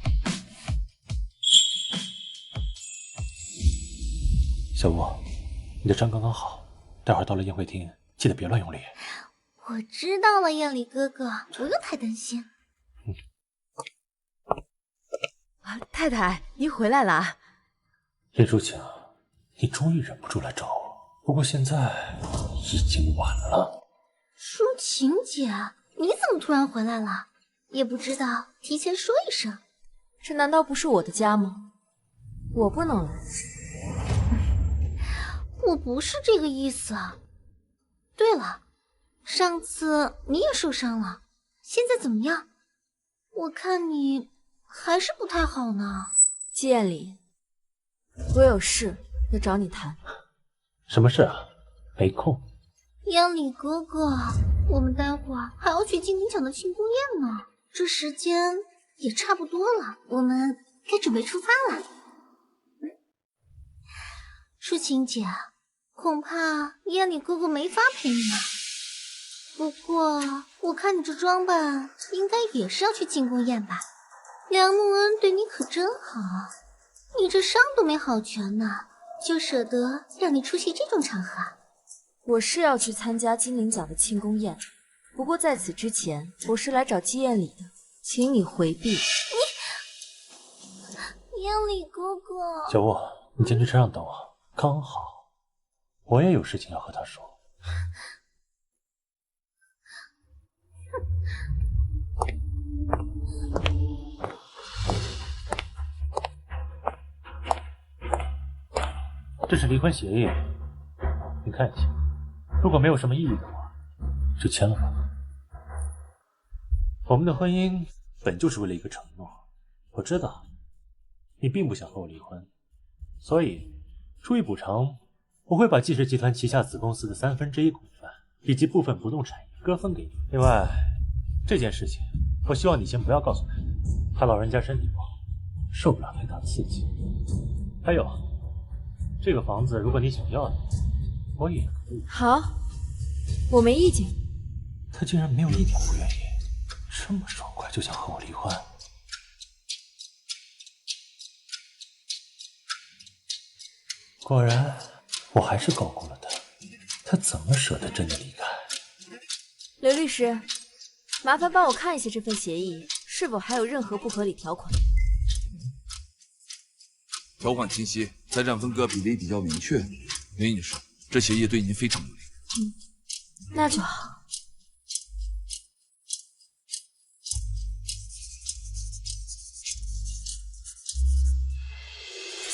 小吴，你的伤刚刚好，待会儿到了宴会厅，记得别乱用力。我知道了，艳里哥哥，不用太担心。太太，您回来了。林淑晴，你终于忍不住来找我，不过现在已经晚了。淑晴姐，你怎么突然回来了？也不知道提前说一声。这难道不是我的家吗？我不能来。我不是这个意思。对了，上次你也受伤了，现在怎么样？我看你还是不太好呢。季艳里，我有事要找你谈。什么事啊？没空。艳里哥哥，我们待会儿还要去金陵奖的庆功宴呢，这时间也差不多了，我们该准备出发了。淑晴姐，恐怕艳里哥哥没法陪你了。不过我看你这装扮，应该也是要去庆功宴吧？梁慕恩对你可真好，你这伤都没好全呢，就舍得让你出席这种场合。我是要去参加金陵奖的庆功宴，不过在此之前，我是来找季艳里的，请你回避。艳里哥哥，小吴，你先去车上等我，刚好我也有事情要和他说。这是离婚协议，你看一下，如果没有什么异议的话，就签了吧。我们的婚姻本就是为了一个承诺，我知道你并不想和我离婚，所以出于补偿，我会把季氏集团旗下子公司的1/3股份以及部分不动产业割分给你。另外，这件事情我希望你先不要告诉他老人家身体不好，受不了太大刺激。还有，这个房子如果你想要的，我也可以。好，我没意见。他竟然没有一点不愿意，这么爽快就想和我离婚。果然，我还是高估了他，他怎么舍得真的离开？刘律师，麻烦帮我看一下这份协议是否还有任何不合理条款。条款清晰，财产分割比例比较明确。林女士，这协议对您非常有利。那就好。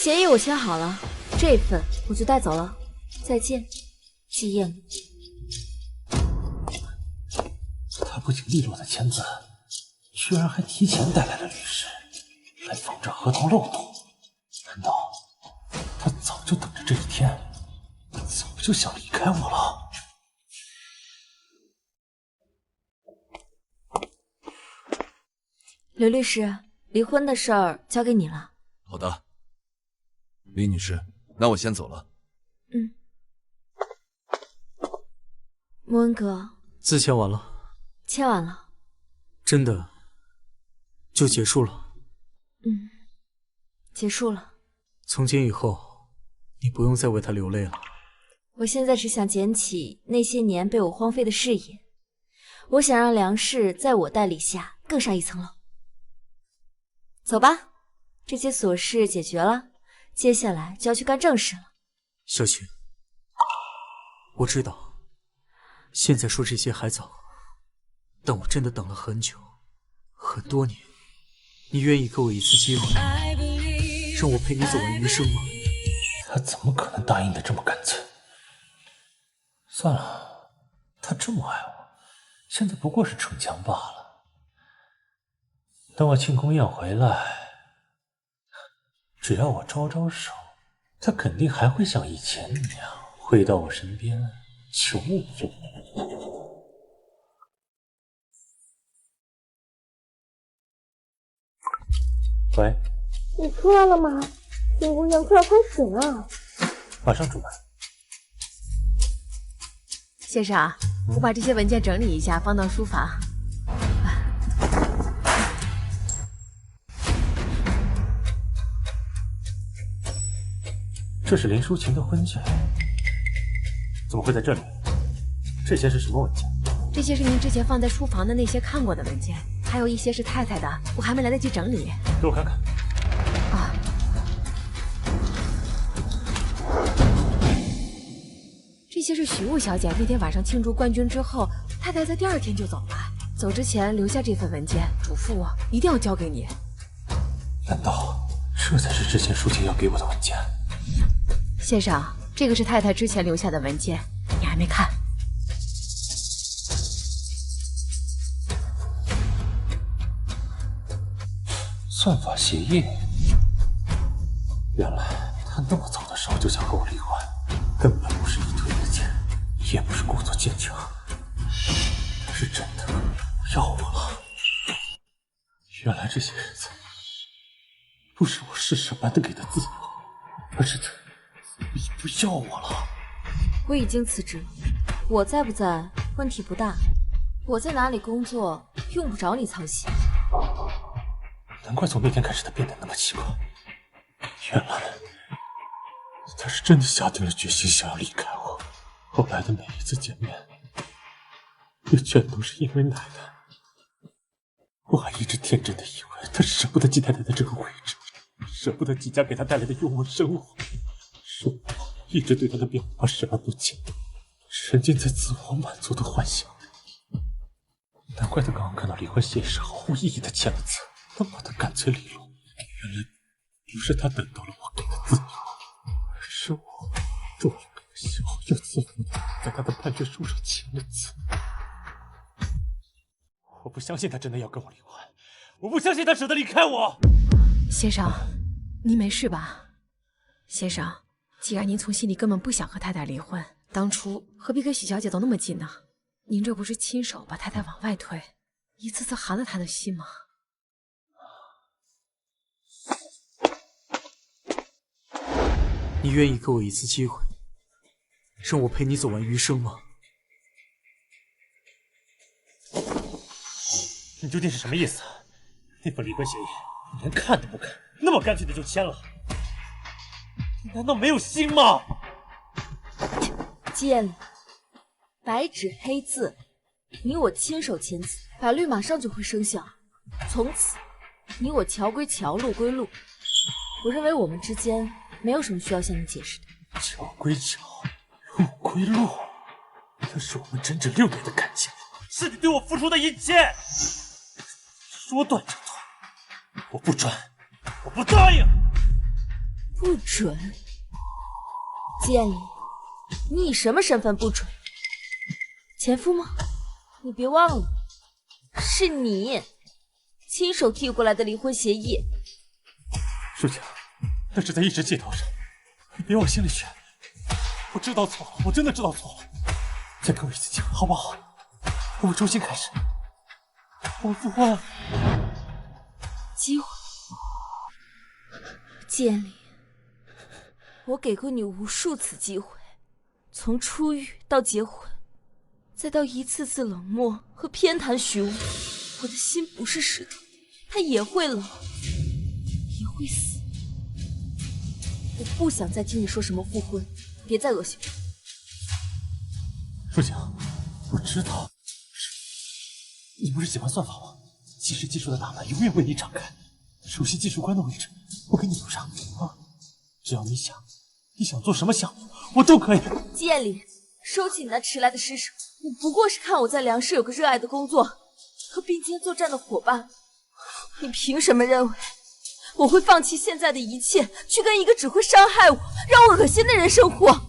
协议我签好了，这份我就带走了。再见，季夜里。他不仅利落的签字，居然还提前带来了律师，来防止合同漏洞。难道他早就等着这一天，早就想离开我了？刘律师，离婚的事儿交给你了。好的，李女士，那我先走了。穆恩哥，字签完了。签完了。真的就结束了？结束了。从今以后，你不用再为他流泪了。我现在只想捡起那些年被我荒废的事业，我想让梁氏在我带领下更上一层楼。走吧，这些琐事解决了，接下来就要去干正事了。小晴，我知道现在说这些还早，但我真的等了很久，很多年。你愿意给我一次机会，让我陪你走完余生吗？他怎么可能答应的这么干脆？算了，他这么爱我，现在不过是逞强罢了。等我庆功宴回来，只要我招招手，他肯定还会像以前那样回到我身边求我。喂，你出来了吗？庆功宴快要开始了。马上出门。先生，我把这些文件整理一下，放到书房。这是林淑琴的婚戒，怎么会在这里？这些是什么文件？这些是您之前放在书房的那些看过的文件，还有一些是太太的，我还没来得及整理。给我看看。啊，这些是许雾小姐那天晚上庆祝冠军之后，太太在第二天就走了，走之前留下这份文件，嘱咐我一定要交给你。难道这才是之前淑琴要给我的文件？先生，这个是太太之前留下的文件，你还没看。算法协议，原来他那么早的时候就想和我离婚，根本不是一推一荐，也不是故作坚强，他是真的不要我了。原来这些日子不是我施舍般的给他自由，而是他已不要我了。我已经辞职了，我在不在问题不大，我在哪里工作用不着你操心。难怪从那天开始他变得那么奇怪，原来他是真的下定了决心想要离开我。后来的每一次见面，也全都是因为奶奶。我还一直天真的以为他舍不得季太太的这个位置，舍不得季家给他带来的优渥生活，是我一直对他的变化视而不见，沉浸在自我满足的幻想里。难怪他刚刚看到离婚协议时毫无意义的签了字，那么的干脆利落。原来不是他等到了我给的自由，而是我多么可笑又自负的在他的判决书上签了字。我不相信他真的要跟我离婚，我不相信他舍得离开我。先生，您没事吧？先生，既然您从心里根本不想和太太离婚，当初何必跟许小姐走那么近呢？您这不是亲手把太太往外推，一次次寒了她的心吗？你愿意给我一次机会，让我陪你走完余生吗？你究竟是什么意思？那份离婚协议你连看都不看，那么干脆的就签了，你难道没有心吗？季艳丽，白纸黑字，你我亲手签字，法律马上就会生效。从此，你我桥归桥，路归路。我认为我们之间没有什么需要向你解释的。桥归桥，路归路，那是我们整整6年的感情，是你对我付出的一切。说断就断，我不转，我不答应。不准！建里，你以什么身份不准？前夫吗？你别忘了，是你亲手递过来的离婚协议。舒晴，那是在一时气头上，你别往心里去。我知道错了，我真的知道错了。再给我一次机会，好不好？我们重新开始，我们复婚。机会，建里，我给过你无数次机会，从初遇到结婚，再到一次次冷漠和偏袒许我，我的心不是石头，它也会冷，也会死。我不想再听你说什么复婚，别再恶心我。舒晴，我知道，你不是喜欢算法吗？其实技术的大门永远为你敞开，首席技术官的位置我给你留上啊！只要你想做什么项目，我都可以。建里，收起你那迟来的施舍，你不过是看我在梁氏有个热爱的工作和并肩作战的伙伴，你凭什么认为我会放弃现在的一切，去跟一个只会伤害我、让我恶心的人生活？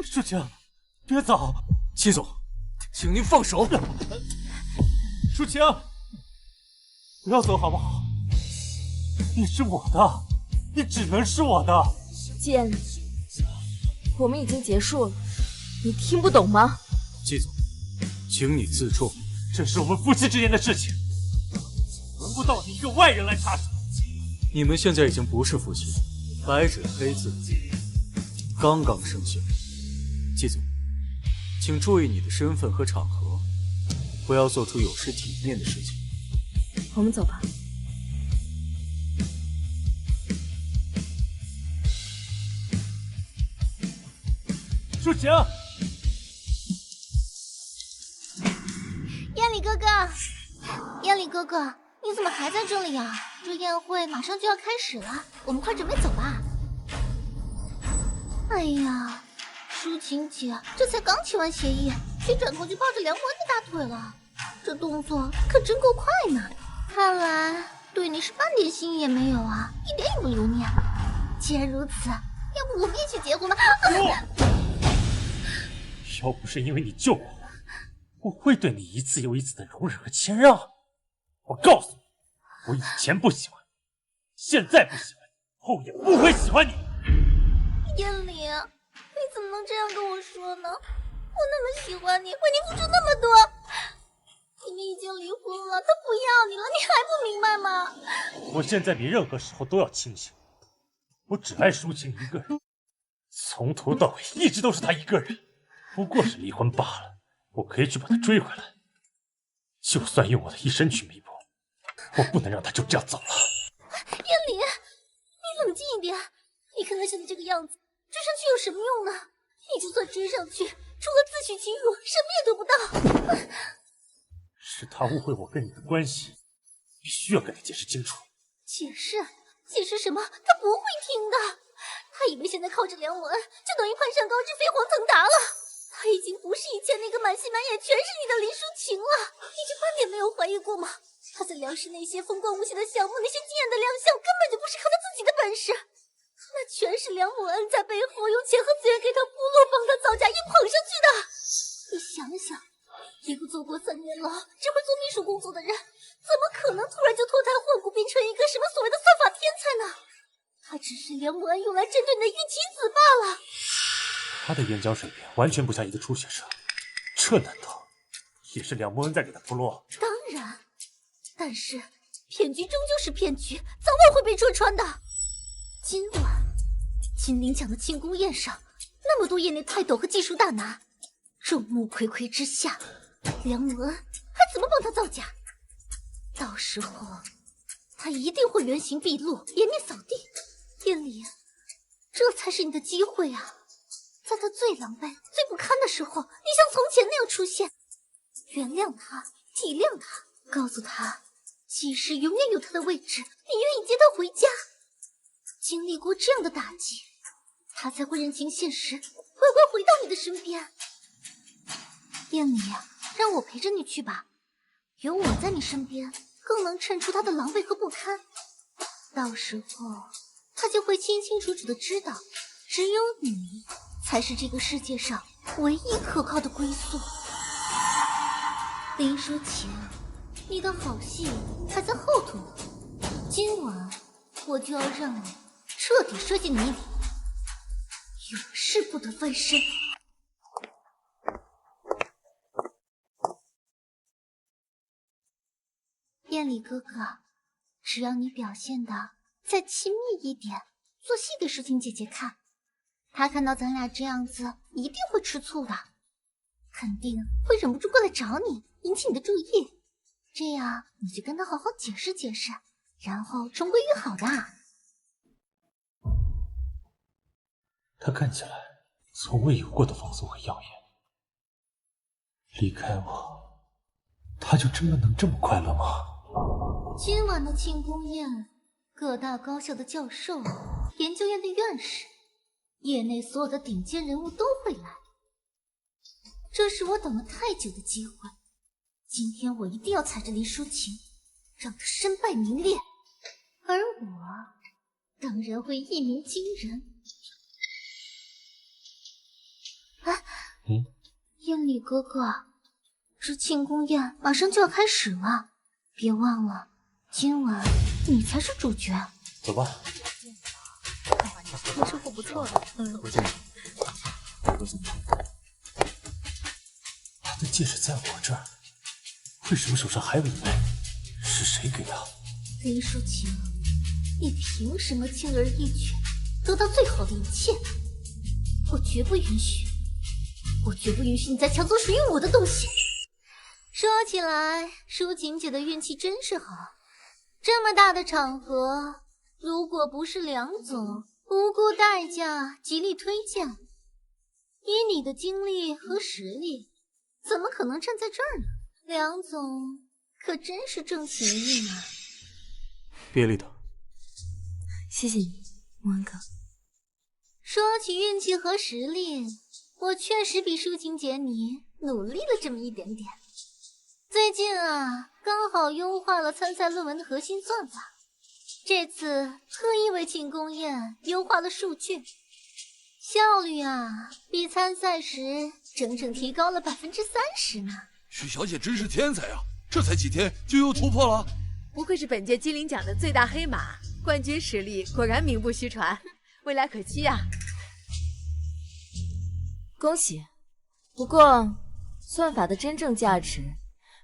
舒晴，别走！戚总，请您放手。舒晴，不要走好不好？你是我的，你只能是我的。建里，我们已经结束了，你听不懂吗？季总，请你自重，这是我们夫妻之间的事情，轮不到你一个外人来插手。你们现在已经不是夫妻，白纸黑字，刚刚生效。季总，请注意你的身份和场合，不要做出有失体面的事情。我们走吧。舒晴，燕里哥哥，燕里哥哥，你怎么还在这里啊？这宴会马上就要开始了，我们快准备走吧。哎呀，舒晴姐这才刚签完协议，却转头就抱着梁博恩的大腿了，这动作可真够快呢。看来对你是半点心意也没有啊，一点也不留念。既然如此，要不我们一起结婚吧？要不是因为你救过我，我会对你一次又一次的容忍和谦让。我告诉你，我以前不喜欢你，现在不喜欢你，后也不会喜欢你。燕里，你怎么能这样跟我说呢？我那么喜欢你，为你付出那么多，你们已经离婚了，他不要你了，你还不明白吗？我现在比任何时候都要清醒，我只爱舒晴一个人，从头到尾一直都是她一个人，不过是离婚罢了，我可以去把她追回来，就算用我的一生去弥补，我不能让她就这样走了。燕里，你冷静一点，你看他现在这个样子，追上去有什么用呢？你就算追上去，除了自取其辱，什么也得不到。是他误会我跟你的关系，必须要跟他解释清楚。解释？解释什么？他不会听的。他以为现在靠着梁文就等于攀上高枝飞黄腾达了。他已经不是以前那个满心满眼全是你的林淑晴了。你就半点没有怀疑过吗？他在梁氏那些风光无限的项目，那些惊艳的亮相，根本就不是靠他自己的本事，那全是梁武恩在背后用钱和资源给他铺路，帮他造假，硬捧上去的。你想想，一个做过3年牢，只会做秘书工作的人，怎么可能突然就脱胎换骨，变成一个什么所谓的算法天才呢？他只是梁武恩用来针对你的玉棋子罢了。他的演讲水平完全不像一个初学者，这难道也是梁慕恩在给他铺路？当然，但是骗局终究是骗局，早晚会被戳穿的。今晚金陵奖的庆功宴上，那么多业内泰斗和技术大拿，众目睽睽之下，梁慕恩还怎么帮他造假？到时候他一定会原形毕露，颜面扫地。燕离，这才是你的机会啊！在他最狼狈、最不堪的时候，你像从前那样出现，原谅他，体谅他，告诉他，季氏永远有他的位置，你愿意接他回家。经历过这样的打击，他才会认清现实，乖乖回到你的身边。燕离，让我陪着你去吧，有我在你身边，更能衬出他的狼狈和不堪。到时候他就会清清楚楚的知道，只有你才是这个世界上唯一可靠的归宿。林书晴，你的好戏还在后头呢，今晚我就要让你彻底摔进泥里，永世不得翻身。燕里哥哥，只要你表现的再亲密一点，做戏给淑琴姐姐看，她看到咱俩这样子一定会吃醋的，肯定会忍不住过来找你，引起你的注意，这样你就跟她好好解释解释，然后重归于好的。他看起来从未有过的放松和耀眼，离开我，他就真的能这么快乐吗？今晚的庆功宴，各大高校的教授、研究院的院士，业内所有的顶尖人物都会来。这是我等了太久的机会，今天我一定要踩着林淑琴，让她身败名裂，而我当然会一鸣惊人。哎，燕里哥哥，这庆功宴马上就要开始了，别忘了，今晚你才是主角。走吧。你生活不错的。我见你。他的戒指在我这儿，为什么手上还有一枚？是谁给的？林淑琴，你凭什么轻而易举得到最好的一切？我绝不允许！我绝不允许你再抢走属于我的东西！说起来，淑琴姐的运气真是好，这么大的场合，如果不是梁总不顾代价极力推荐，以你的经历和实力，怎么可能站在这儿呢？梁总可真是重情义呢。别理他。谢谢你，穆恩哥。说起运气和实力，我确实比淑琴姐你努力了这么一点点。最近啊，刚好优化了参赛论文的核心算法，这次特意为庆功宴优化了数据，效率啊比参赛时整整提高了30%呢。许小姐真是天才啊，这才几天就又突破了。不愧是本届金铃奖的最大黑马，冠军实力果然名不虚传，未来可期啊！恭喜！不过，算法的真正价值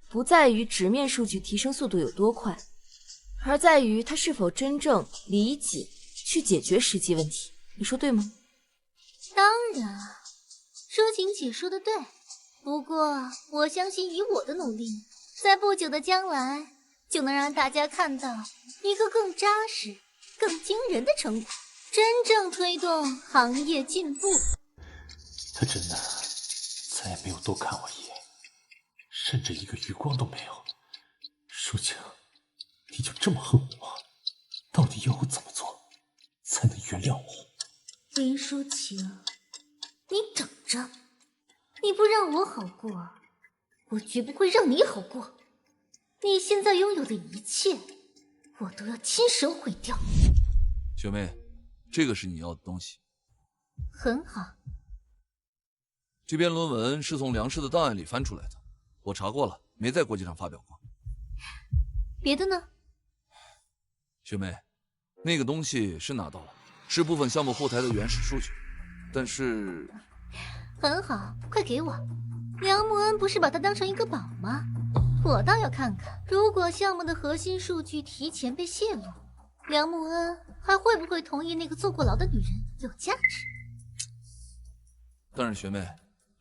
不在于直面数据提升速度有多快，而在于它是否真正理解去解决实际问题。你说对吗？当然，淑琴姐说的对。不过，我相信以我的努力，在不久的将来，就能让大家看到一个更扎实、更惊人的成果，真正推动行业进步。他真的再也没有多看我一眼，甚至一个余光都没有。淑清，你就这么恨我吗？到底要我怎么做才能原谅我？林淑晴，你等着，你不让我好过，我绝不会让你好过。你现在拥有的一切，我都要亲手毁掉。学妹，这个是你要的东西。很好。这篇论文是从梁氏的档案里翻出来的，我查过了，没在国际上发表过。别的呢？学妹，那个东西是拿到了，是部分项目后台的原始数据，但是……很好，快给我。梁慕恩不是把它当成一个宝吗？我倒要看看，如果项目的核心数据提前被泄露，梁慕恩还会不会同意那个坐过牢的女人有价值？但是学妹，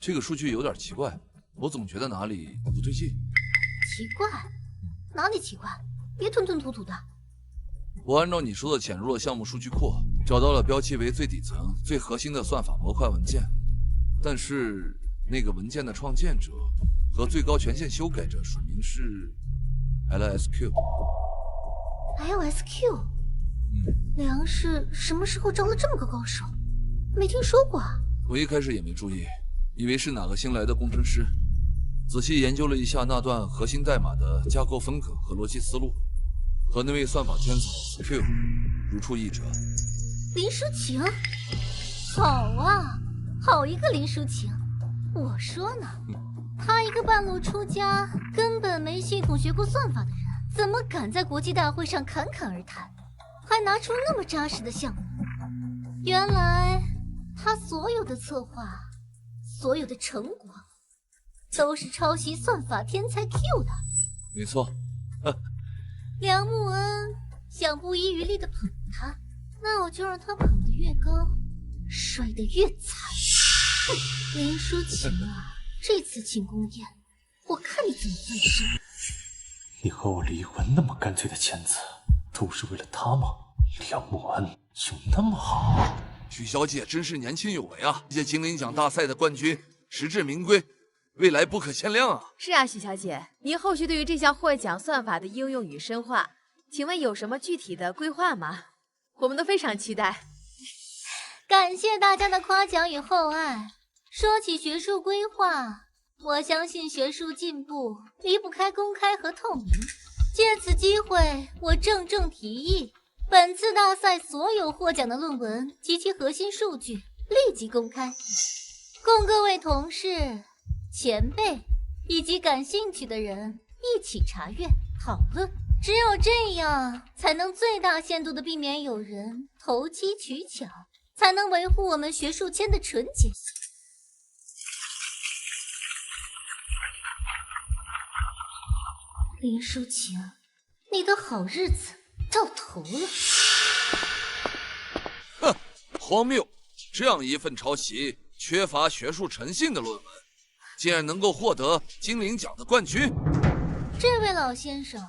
这个数据有点奇怪，我总觉得哪里不对劲。奇怪？哪里奇怪？别吞吞吐吐的。我按照你说的潜入了项目数据库，找到了标记为最底层、最核心的算法模块文件，但是那个文件的创建者和最高权限修改者署名是 LSQ。LSQ？梁氏什么时候招了这么个高手？没听说过啊。我一开始也没注意，以为是哪个新来的工程师。仔细研究了一下那段核心代码的架构风格和逻辑思路，和那位算法天才 Q 如出一辙。林淑晴，好啊，好一个林淑晴！我说呢，他一个半路出家、根本没系统学过算法的人，怎么敢在国际大会上侃侃而谈，还拿出那么扎实的项目？原来他所有的策划、所有的成果，都是抄袭算法天才 Q 的。没错。梁木恩想不遗余力的捧他，那我就让他捧得越高，摔得越惨。林淑晴啊，这次庆功宴，我看你怎么翻身。你和我离婚那么干脆的签字，都是为了他吗？梁木恩有那么好？许小姐真是年轻有为啊！这届精灵奖大赛的冠军，实至名归，未来不可限量啊！是啊，许小姐，您后续对于这项获奖算法的应用与深化，请问有什么具体的规划吗？我们都非常期待。感谢大家的夸奖与厚爱。说起学术规划，我相信学术进步离不开公开和透明。借此机会，我郑重提议，本次大赛所有获奖的论文及其核心数据立即公开，供各位同事、前辈以及感兴趣的人一起查阅讨论。只有这样，才能最大限度地避免有人投机取巧，才能维护我们学术圈的纯洁性。林淑晴，你的好日子到头了。哼，荒谬！这样一份抄袭、缺乏学术诚信的论文，竟然能够获得精灵奖的冠军。这位老先生，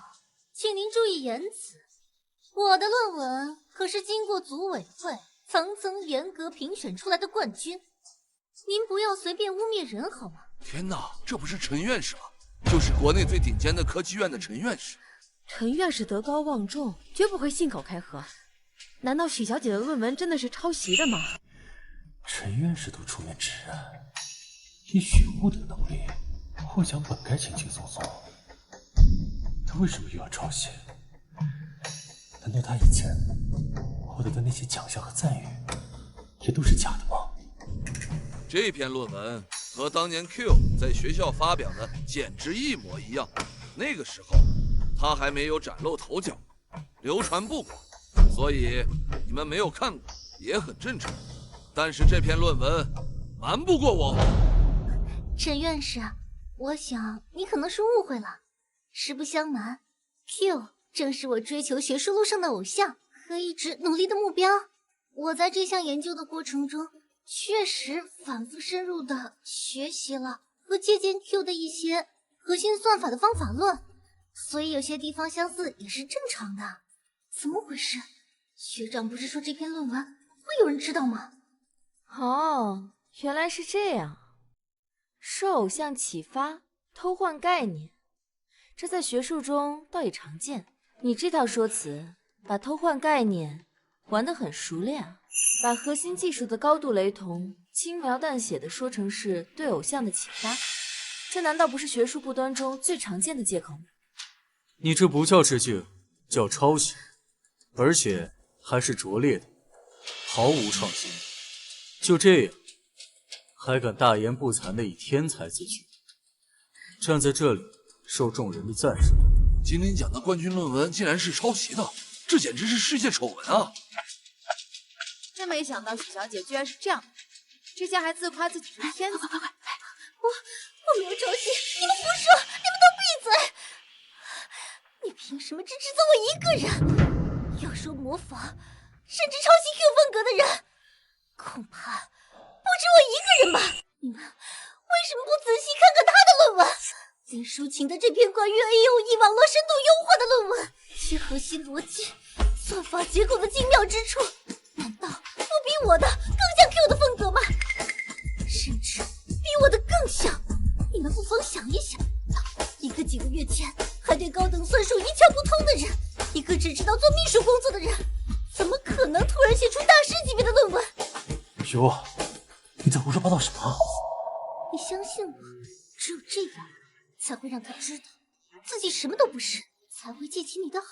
请您注意言辞。我的论文可是经过组委会层层严格评选出来的冠军，您不要随便污蔑人好吗？天哪，这不是陈院士吗？就是国内最顶尖的科技院的陈院士。陈院士德高望重，绝不会信口开河。难道许小姐的论文真的是抄袭的吗？陈院士都出面指认，以许护的能力，获奖本该轻轻松松，他为什么又要抄袭？难道他以前获得的那些奖项和赞誉，也都是假的吗？这篇论文和当年 Q 在学校发表的简直一模一样。那个时候他还没有崭露头角，流传不广，所以你们没有看过也很正常。但是这篇论文瞒不过我。陈院士，我想你可能是误会了。实不相瞒， Q 正是我追求学术路上的偶像和一直努力的目标。我在这项研究的过程中，确实反复深入的学习了和借鉴 Q 的一些核心算法的方法论，所以有些地方相似也是正常的。怎么回事？学长不是说这篇论文会有人知道吗？哦，原来是这样。受偶像启发，偷换概念，这在学术中倒也常见。你这套说辞，把偷换概念玩得很熟练啊，把核心技术的高度雷同，轻描淡写的说成是对偶像的启发，这难道不是学术不端中最常见的借口吗？你这不叫致敬，叫抄袭，而且还是拙劣的，毫无创新。就这样，还敢大言不惭地以天才自居，站在这里受众人的赞赏。金陵奖的冠军论文竟然是抄袭的，这简直是世界丑闻啊！真没想到许小姐居然是这样的，之前还自夸自己是天才。我没有抄袭，你们胡说！你们都闭嘴！你凭什么只指责我一个人？要说模仿，甚至抄袭 Q 风格的人，恐怕不止我一个人吧？你们为什么不仔细看看他的论文？林淑晴的这篇关于 AOE 网络深度优化的论文，其核心逻辑、算法结构的精妙之处，难道不比我的更像 Q 的风格吗？甚至比我的更像。你们不妨想一想，一个几个月前还对高等算术一窍不通的人，一个只知道做秘书工作的人，怎么可能突然写出大师级别的论文？雨，你在胡说八道什么？你相信我，只有这样才会让他知道自己什么都不是，才会记起你的好。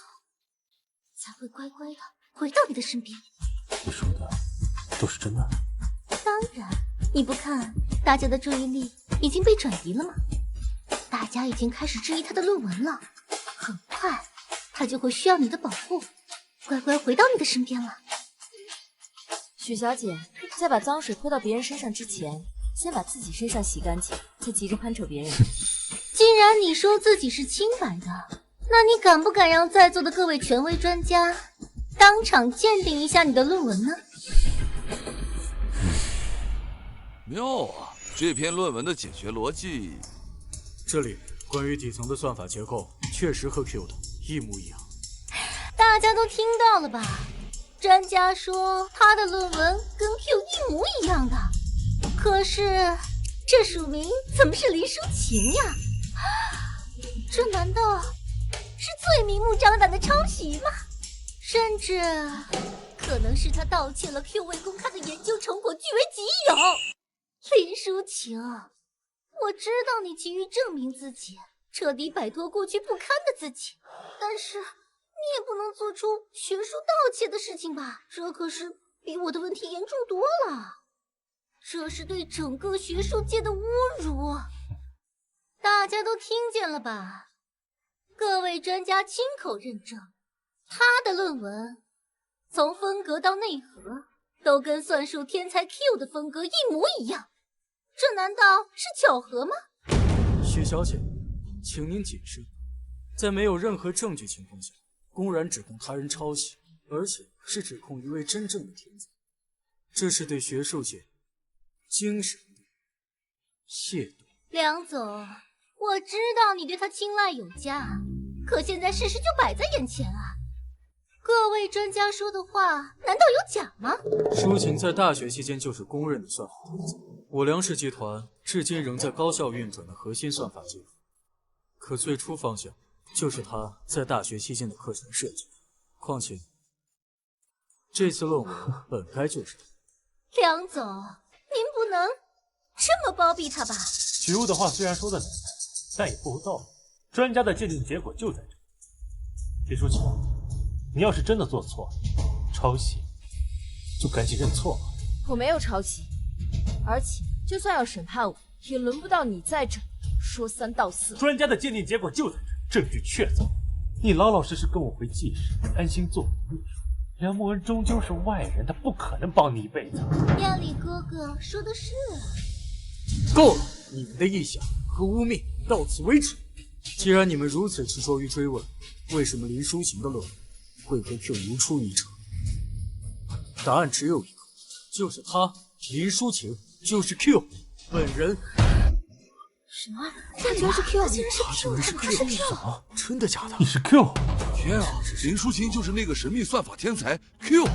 才会乖乖的回到你的身边。你说的都是真的？当然，你不看大家的注意力已经被转移了吗？大家已经开始质疑他的论文了，很快他就会需要你的保护，乖乖回到你的身边了。许小姐，在把脏水泼到别人身上之前，先把自己身上洗干净，再急着攀扯别人。既然你说自己是清白的，那你敢不敢让在座的各位权威专家当场鉴定一下你的论文呢？妙啊！这篇论文的解决逻辑，这里关于底层的算法结构确实和 Q 的一模一样。大家都听到了吧？专家说他的论文跟 Q 一模一样的，可是这署名怎么是林淑琴呀？这难道是最明目张胆的抄袭吗？甚至可能是他盗窃了 Q 未公开的研究成果据为己有。林淑琴，我知道你急于证明自己，彻底摆脱过去不堪的自己，但是你也不能做出学术盗窃的事情吧？这可是比我的问题严重多了，这是对整个学术界的侮辱。大家都听见了吧？各位专家亲口认证，他的论文从风格到内核都跟算术天才 Q 的风格一模一样，这难道是巧合吗？许小姐，请您谨慎，在没有任何证据情况下，公然指控他人抄袭，而且是指控一位真正的天才，这是对学术界精神的亵渎。梁总，我知道你对他青睐有加，可现在事实就摆在眼前啊！各位专家说的话难道有假吗？舒琴在大学期间就是公认的算法天才，我梁氏集团至今仍在高效运转的核心算法技术，可最初方向就是他在大学期间的课程设计。况且这次论文本该就是他。梁总，您不能这么包庇他吧？许攸的话虽然说的难听，但也不无道理。专家的鉴定结果就在这。林淑琴，你要是真的做错了，抄袭，就赶紧认错吧。我没有抄袭，而且就算要审判我，也轮不到你在这说三道四。专家的鉴定结果就在这，证据确凿。你老老实实跟我回记室，安心做秘书。梁梦恩终究是外人，他不可能帮你一辈子。亚里哥哥说的是。够了，你们的臆想和污蔑到此为止。既然你们如此执着于追问，为什么林淑琴的论文会和 Q 如出一辙？答案只有一个，就是他，林淑琴就是 Q 本人。什么？他居然是 Q！ 竟然是 Q！ 他是 Q！ 什么？真的假的？你是 Q？ 天啊！林淑琴就是那个神秘算法天才 Q。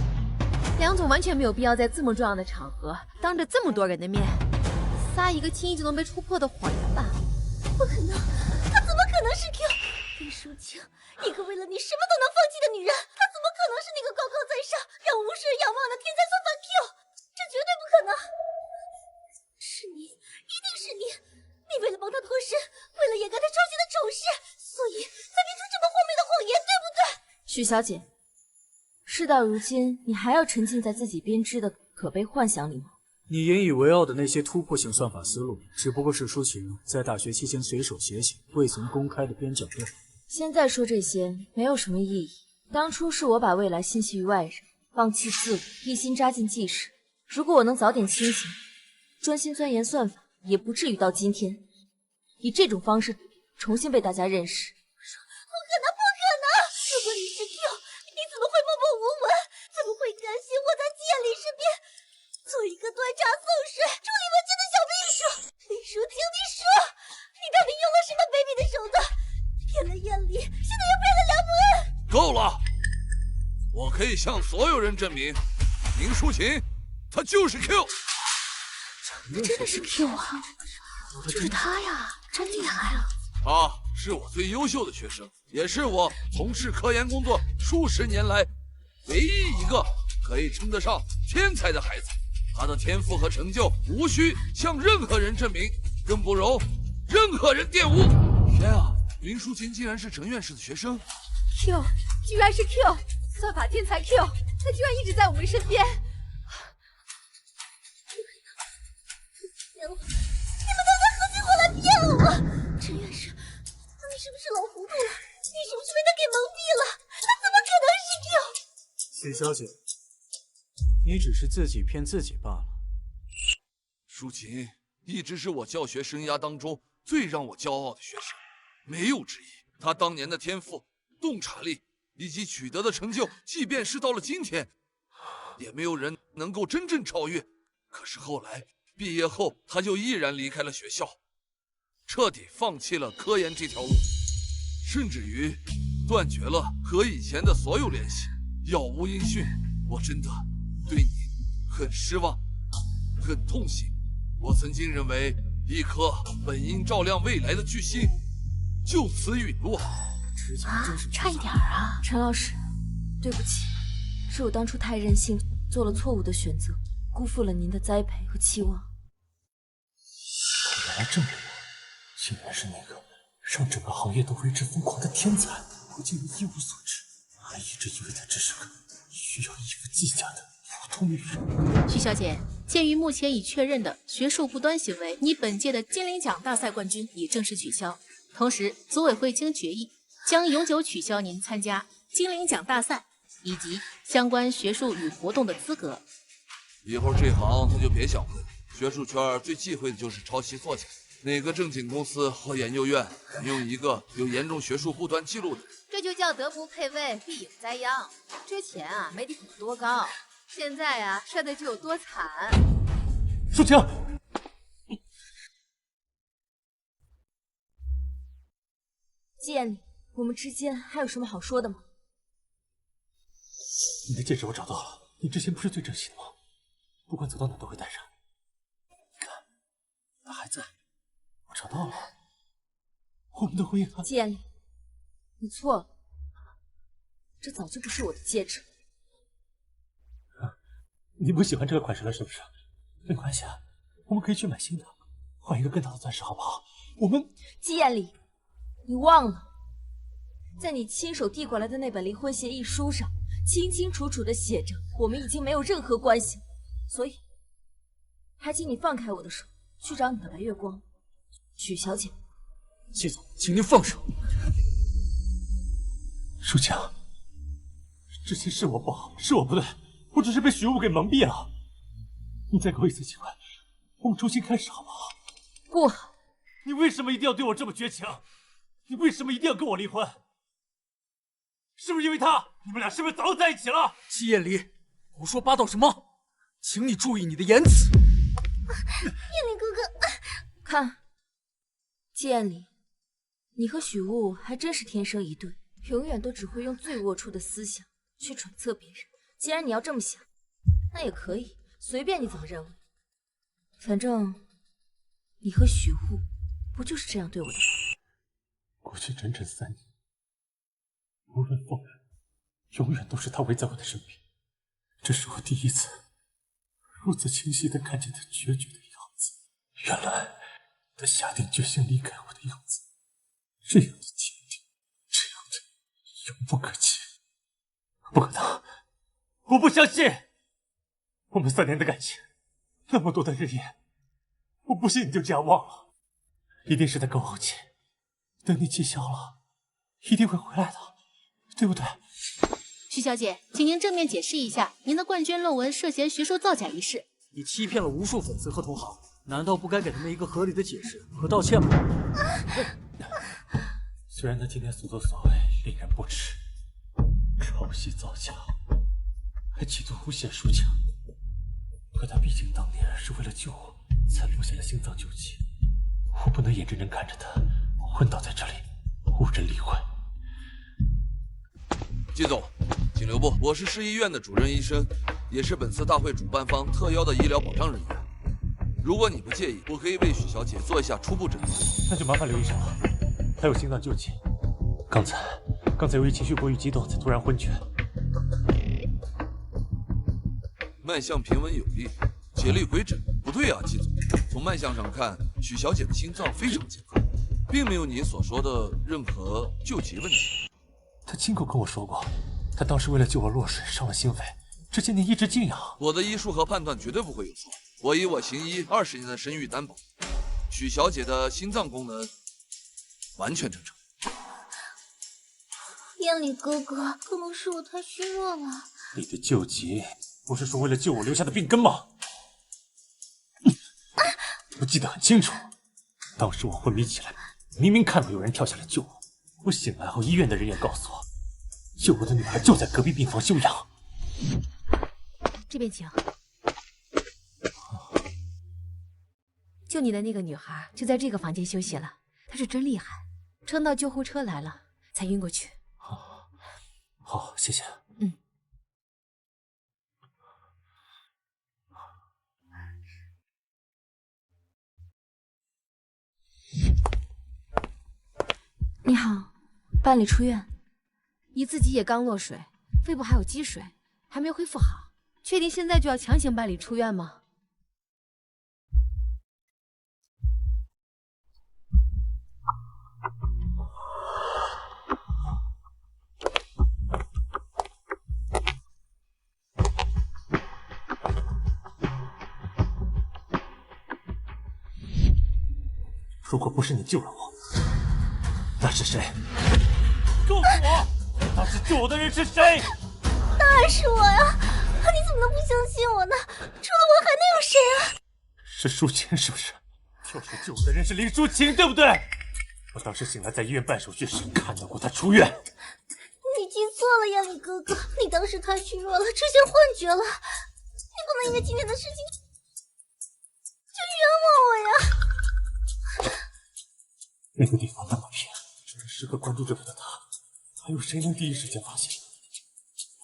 梁总完全没有必要在这么重要的场合，当着这么多人的面，撒一个轻易就能被戳破的谎言吧？不可能，他怎么可能是 Q？ 林淑琴，一个为了你什么都能放弃的女人，她怎么可能是那个高高在上，让无数人仰望的天才算法 Q？ 这绝对不可能！是你，一定是你！你为了帮他脱身，为了掩盖他抄袭的丑事，所以才编出这么荒谬的谎言，对不对？许小姐，事到如今，你还要沉浸在自己编织的可悲幻想里吗？你引以为傲的那些突破性算法思路，只不过是舒琴在大学期间随手写写、未曾公开的边角料。现在说这些没有什么意义。当初是我把未来信息于外人，放弃自我，一心扎进记事。如果我能早点清醒，专心钻研算法，也不至于到今天以这种方式重新被大家认识。不可能，不可能！如果你是 Q， 你怎么会默默无闻？怎么会甘心窝在季艳丽身边，做一个端茶送水、处理文件的小秘书？林淑清，你说，你到底用了什么卑鄙的手段？骗了艳丽，现在又骗了梁伯恩。够了！我可以向所有人证明，林淑琴，她就是 Q。真的是 Q 啊！就是他呀，真厉害啊！他是我最优秀的学生，也是我从事科研工作数十年来唯一一个可以称得上天才的孩子。他的天赋和成就无需向任何人证明，更不容任何人玷污。天啊，林淑琴竟然是程院士的学生 ！Q， 居然是 Q！算法天才 Q， 他居然一直在我们身边。骗我！你们都在合起伙来骗我！陈院士，你是不是老糊涂了？你是不是被他给蒙蔽了？他怎么可能是 Q？ 许小姐，你只是自己骗自己罢了。舒琴一直是我教学生涯当中最让我骄傲的学生，没有之一。他当年的天赋、洞察力以及取得的成就，即便是到了今天，也没有人能够真正超越。可是后来毕业后，他就毅然离开了学校，彻底放弃了科研这条路，甚至于断绝了和以前的所有联系，杳无音讯。我真的对你很失望，很痛心。我曾经认为一颗本应照亮未来的巨星就此陨落。差一点啊！陈老师，对不起，是我当初太任性，做了错误的选择，辜负了您的栽培和期望。原来这么我，竟然是那个让整个行业都为之疯狂的天才，我竟然一无所知，还一直以为他只是个需要依附季家的普通女人。徐小姐，鉴于目前已确认的学术不端行为，你本届的金陵奖大赛冠军已正式取消。同时，组委会经决议，将永久取消您参加金陵奖大赛以及相关学术与活动的资格。以后这行他就别想混，学术圈最忌讳的就是抄袭作假。哪个正经公司或研究院敢用一个有严重学术不端记录的？这就叫德不配位，必有灾殃。之前啊，媒体捧得多高，现在啊，摔的就有多惨。舒晴，季艳丽，我们之间还有什么好说的吗？你的戒指我找到了，你之前不是最珍惜的吗？不管走到哪都会戴上。你看，它还在，我找到了。我们的婚姻还……季艳丽，你错了，这早就不是我的戒指。你不喜欢这个款式了是不是？没关系啊，我们可以去买新的，换一个更大的钻石好不好？我们……季艳丽，你忘了，在你亲手递过来的那本离婚协议书上，清清楚楚的写着我们已经没有任何关系了，所以还请你放开我的手，去找你的白月光，许小姐。季总，请您放手。舒晴，之前是我不好，是我不对，我只是被许雾给蒙蔽了。你再给我一次机会，我们重新开始好不好？不好。你为什么一定要对我这么绝情？你为什么一定要跟我离婚？是不是因为他？你们俩是不是早就在一起了？季艳离，胡说八道什么？请你注意你的言辞。艳离哥哥，看，季艳离，你和许雾还真是天生一对，永远都只会用最龌龊的思想去揣测别人。既然你要这么想，那也可以，随便你怎么认为。反正你和许雾不就是这样对我的吗？过去整整3年，无论风雨，永远都是他围在我的身边。这是我第一次如此清晰地看见他决绝的样子。原来他下定决心离开我的样子，这样的坚定，这样的永不可及。不可能，我不相信！我们3年的感情，那么多的日夜，我不信你就这样忘了。一定是在跟我怄气，等你气消了，一定会回来的，对不对？徐小姐，请您正面解释一下您的冠军论文涉嫌学术造假一事。你欺骗了无数粉丝和同行，难道不该给他们一个合理的解释和道歉吗？虽然他今天所作所为令人不齿，抄袭造假，还企图诬陷舒晴，可他毕竟当年是为了救我才落下了心脏救济，我不能眼睁睁看着他昏倒在这里，无人理会。季总，请留步，我是市医院的主任医生，也是本次大会主办方特邀的医疗保障人员。如果你不介意，我可以为许小姐做一下初步诊断。那就麻烦刘医生了，他有心脏救济，刚才由于情绪过于激动才突然昏厥。脉象平稳有力，竭力回诊。不对啊，季总，从脉象上看，许小姐的心脏非常健康，并没有你所说的任何救急问题。他亲口跟我说过，他当时为了救我落水伤了心肺，这些年一直静养。我的医术和判断绝对不会有错，我以我行医20年的声誉担保，许小姐的心脏功能完全正常。燕里哥哥，可能是我太虚弱了。你的救急不是说为了救我留下的病根吗？我记得很清楚，当时我昏迷起来，明明看到有人跳下来救我。我醒来后，医院的人也告诉我，救我的女孩就在隔壁病房休养。这边请。救你的那个女孩就在这个房间休息了，她是真厉害，撑到救护车来了才晕过去。好，谢谢。你好，办理出院。你自己也刚落水，肺部还有积水，还没恢复好，确定现在就要强行办理出院吗？如果不是你救了我，那是谁？告诉我，当时救我的人是谁？当然是我呀！你怎么能不相信我呢？除了我还能有谁啊？是舒晴是不是？跳水救我的人是林舒晴，对不对？我当时醒来在医院办手续时看到过她出院。你记错了，燕里哥哥，你当时太虚弱了，出现幻觉了。你不能因为今天的事情就冤枉我呀！那个地方那么偏，只能时刻关注着他，还有谁能第一时间发现？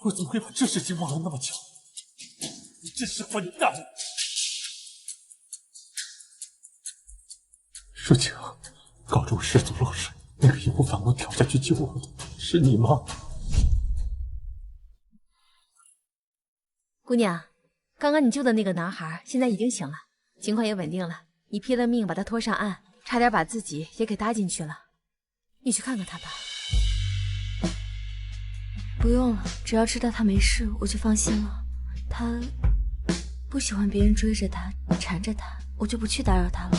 我怎么会把这事情忘了那么久？你真是混蛋！舒晴，高中失足落水，那个义无反顾跳下去救我的是你吗？姑娘，刚刚你救的那个男孩现在已经醒了，情况也稳定了，你拼了命把他拖上岸，差点把自己也给搭进去了。你去看看他吧。不用了，只要知道他没事，我就放心了。他不喜欢别人追着他、缠着他，我就不去打扰他了。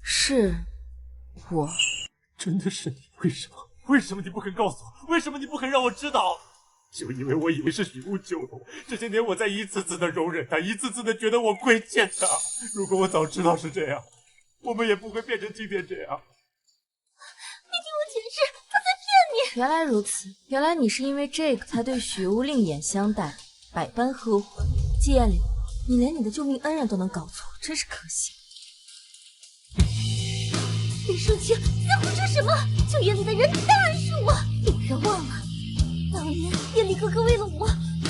是我。真的是你？为什么？为什么你不肯告诉我？为什么你不肯让我知道？就因为我以为是许巫救了我，这些年我在一次次的容忍他，一次次的觉得我亏欠他。如果我早知道是这样，我们也不会变成今天这样。你听我解释，他在骗你。原来如此，原来你是因为这个才对许巫另眼相待，百般呵护。季彦霖，你连你的救命恩人都能搞错，真是可惜。林舒晴，你在胡说什么？救燕里的人当然是我，你别忘了，当年燕里哥哥为了我，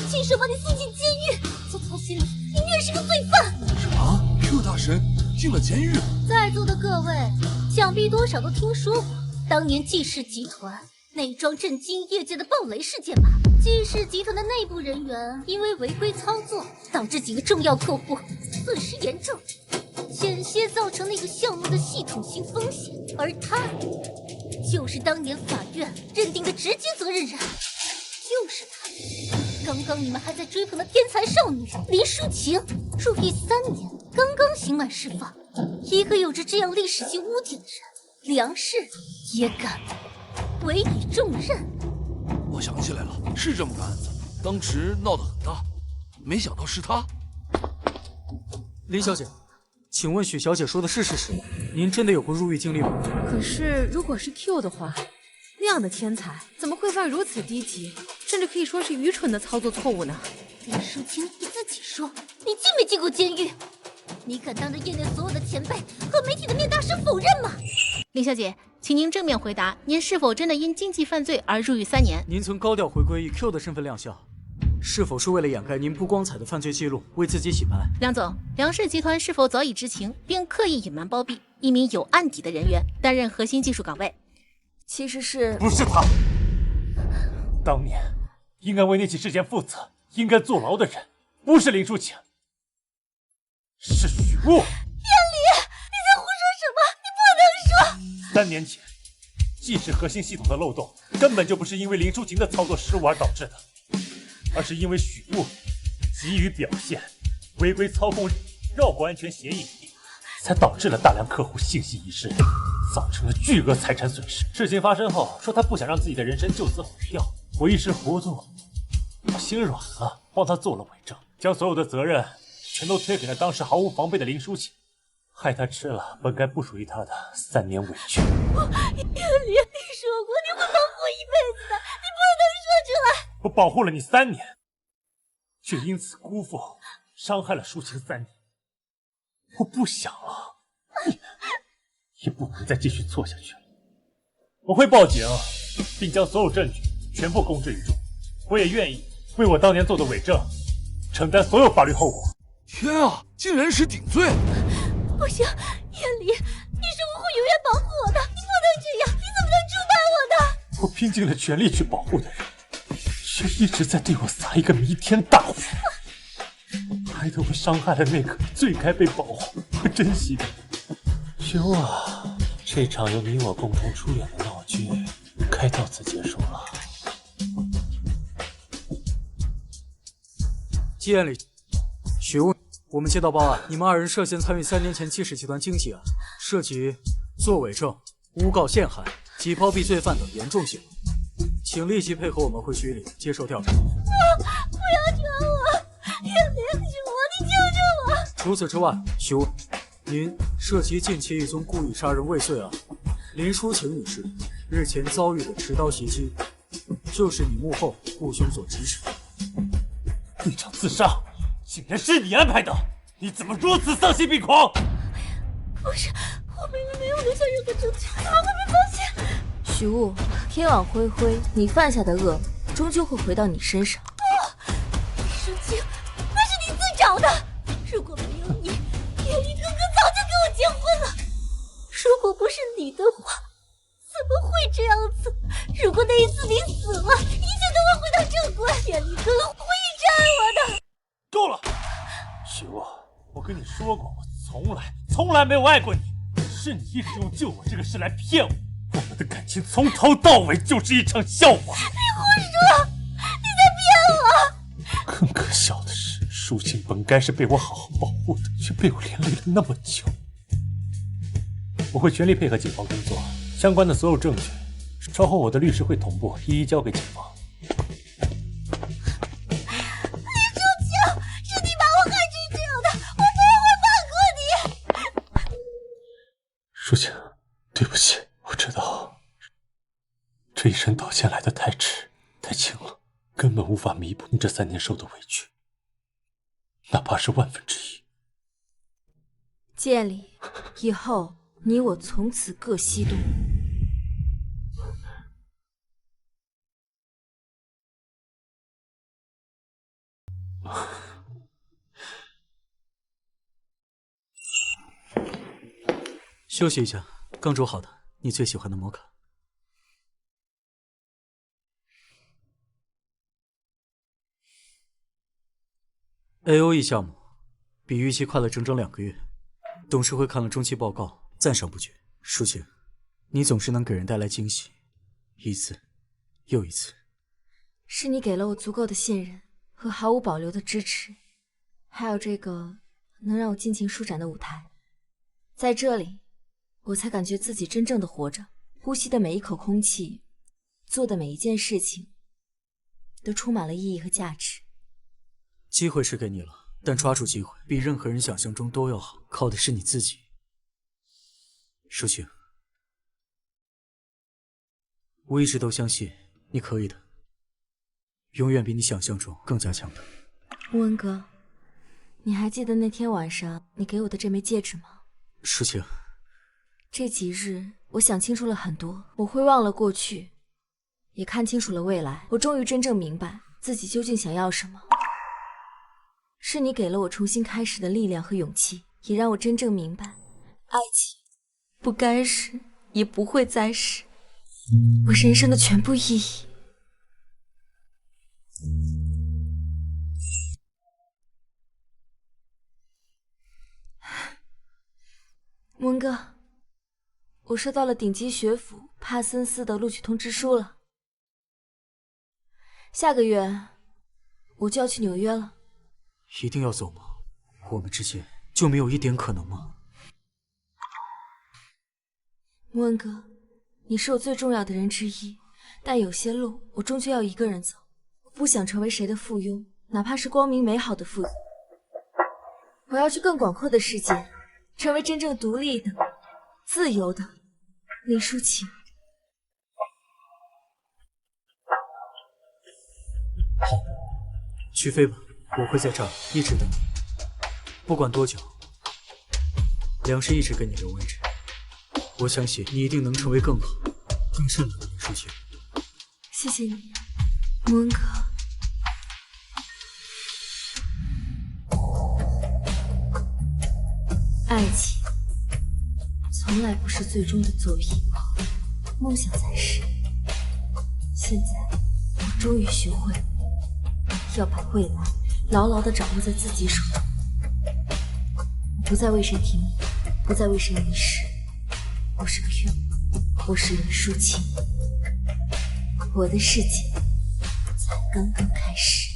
亲手把你送进监狱，在他心里，你虐是个罪犯。什么 ？Q 大神进了监狱？在座的各位，想必多少都听说过当年季氏集团那桩震惊业界的暴雷事件吧？季氏集团的内部人员因为违规操作，导致几个重要客户损失严重，险些造成那个项目的系统性风险，而他就是当年法院认定的直接责任人，就是他。刚刚你们还在追捧的天才少女林舒晴，入狱3年，刚刚刑满释放，一个有着这样历史性污点的人，梁氏也敢委以重任。我想起来了，是这么个案子，当时闹得很大，没想到是他。林小姐，请问许小姐说的是事实吗？您真的有过入狱经历吗？可是如果是 Q 的话，那样的天才怎么会犯如此低级，甚至可以说是愚蠢的操作错误呢？林舒晴，你自己说，你进没进过监狱？你敢当着业内所有的前辈和媒体的面大声否认吗？林小姐，请您正面回答，您是否真的因经济犯罪而入狱3年？您曾高调回归以 Q 的身份亮相，是否是为了掩盖您不光彩的犯罪记录，为自己洗白？梁总，梁氏集团是否早已知情，并刻意隐瞒包庇一名有案底的人员担任核心技术岗位？其实是不是他，当年应该为那起事件负责、应该坐牢的人，不是林舒晴，是许巫。燕里，你在胡说什么？ 3年前，既是核心系统的漏洞，根本就不是因为林书晴的操作失误而导致的，而是因为许雾急于表现，违规操控绕过安全协议，才导致了大量客户信息遗失，造成了巨额财产损失。事情发生后，说他不想让自己的人生就此毁掉，我一时糊涂，我心软了，帮他做了伪证，将所有的责任全都推给了当时毫无防备的林书晴，害他吃了本该不属于他的3年委屈。叶离，你说过你会保护我一辈子的，你不能说出来。我保护了你3年，却因此辜负、伤害了书晴3年。我不想了，也不能再继续错下去了。我会报警，并将所有证据全部公之于众。我也愿意为我当年做的伪证承担所有法律后果。天啊，竟然是顶罪！不行，叶离，你是我会永远保护我的，你不能这样，你怎么能出卖我的？我拼尽了全力去保护的人，却一直在对我撒一个弥天大谎，害得我伤害了那个最该被保护和珍惜的人。修啊，这场由你我共同出演的闹剧该到此结束了。监理，许雾，我们接到报案，你们2人涉嫌参与3年前纪氏集团经济案，涉及作伪证、诬告陷害及包庇罪犯等严重行为，请立即配合我们回局里接受调查。不要抓我！叶离，是我，你救救我！除此之外，许雾，您涉及近期一宗故意杀人未遂案，林淑晴女士日前遭遇的持刀袭击，就是你幕后雇凶所指使。那场自杀竟然是你安排的，你怎么如此丧心病狂？不是，我明明没有留下任何证据，怎么会被发现？许雾，天网恢恢，你犯下的恶终究会回到你身上。舒晴，那是你自找的。如果没有你，叶离哥哥早就跟我结婚了。如果不是你的话，怎么会这样子？如果那一次你死了，一切都会回到正轨。叶离哥哥会一直爱我的。够了，许雾，我跟你说过，我从来没有爱过你，是你一直用救我这个事来骗我。我们的感情从头到尾就是一场笑话。你胡说！你在骗我！更可笑的是，舒晴本该是被我好好保护的，却被我连累了那么久。我会全力配合警方工作，相关的所有证据，稍后我的律师会同步一一交给警方。林书晴，是你把我害成这样的，我不会放过你。舒晴，对不起，我知道这一声道歉来得太迟太轻了，根本无法弥补你这3年受的委屈，哪怕是1/1000。建立，以后你我从此各西东。休息一下，刚煮好的，你最喜欢的摩卡。AOE 项目比预期快了整整2个月，董事会看了中期报告，赞赏不绝。舒晴，你总是能给人带来惊喜，一次又一次。是你给了我足够的信任和毫无保留的支持，还有这个能让我尽情舒展的舞台。在这里，我才感觉自己真正的活着，呼吸的每一口空气，做的每一件事情，都充满了意义和价值。机会是给你了，但抓住机会比任何人想象中都要好，靠的是你自己。舒晴，我一直都相信你可以的，永远比你想象中更加强大。穆文哥，你还记得那天晚上你给我的这枚戒指吗？舒晴，这几日我想清楚了很多，我会忘了过去，也看清楚了未来。我终于真正明白自己究竟想要什么。是你给了我重新开始的力量和勇气，也让我真正明白，爱情不该是，也不会再是我人生的全部意义。文哥，我收到了顶级学府帕森斯的录取通知书了。下个月我就要去纽约了。一定要走吗？我们之间就没有一点可能吗？穆恩哥，你是我最重要的人之一，但有些路我终究要一个人走。我不想成为谁的附庸，哪怕是光明美好的附庸。我要去更广阔的世界，成为真正独立的、自由的林舒淇。好，去飞吧，我会在这儿一直等你，不管多久。梁氏一直给你留位置，我相信你一定能成为更好、更善良的林舒淇。谢谢你，穆恩哥。爱情从来不是最终的作品，梦想才是。现在我终于学会了，要把未来牢牢地掌握在自己手中。我不再为谁停留，不再为谁迷失。我是 Q， 我是林舒淇，我的世界才刚刚开始。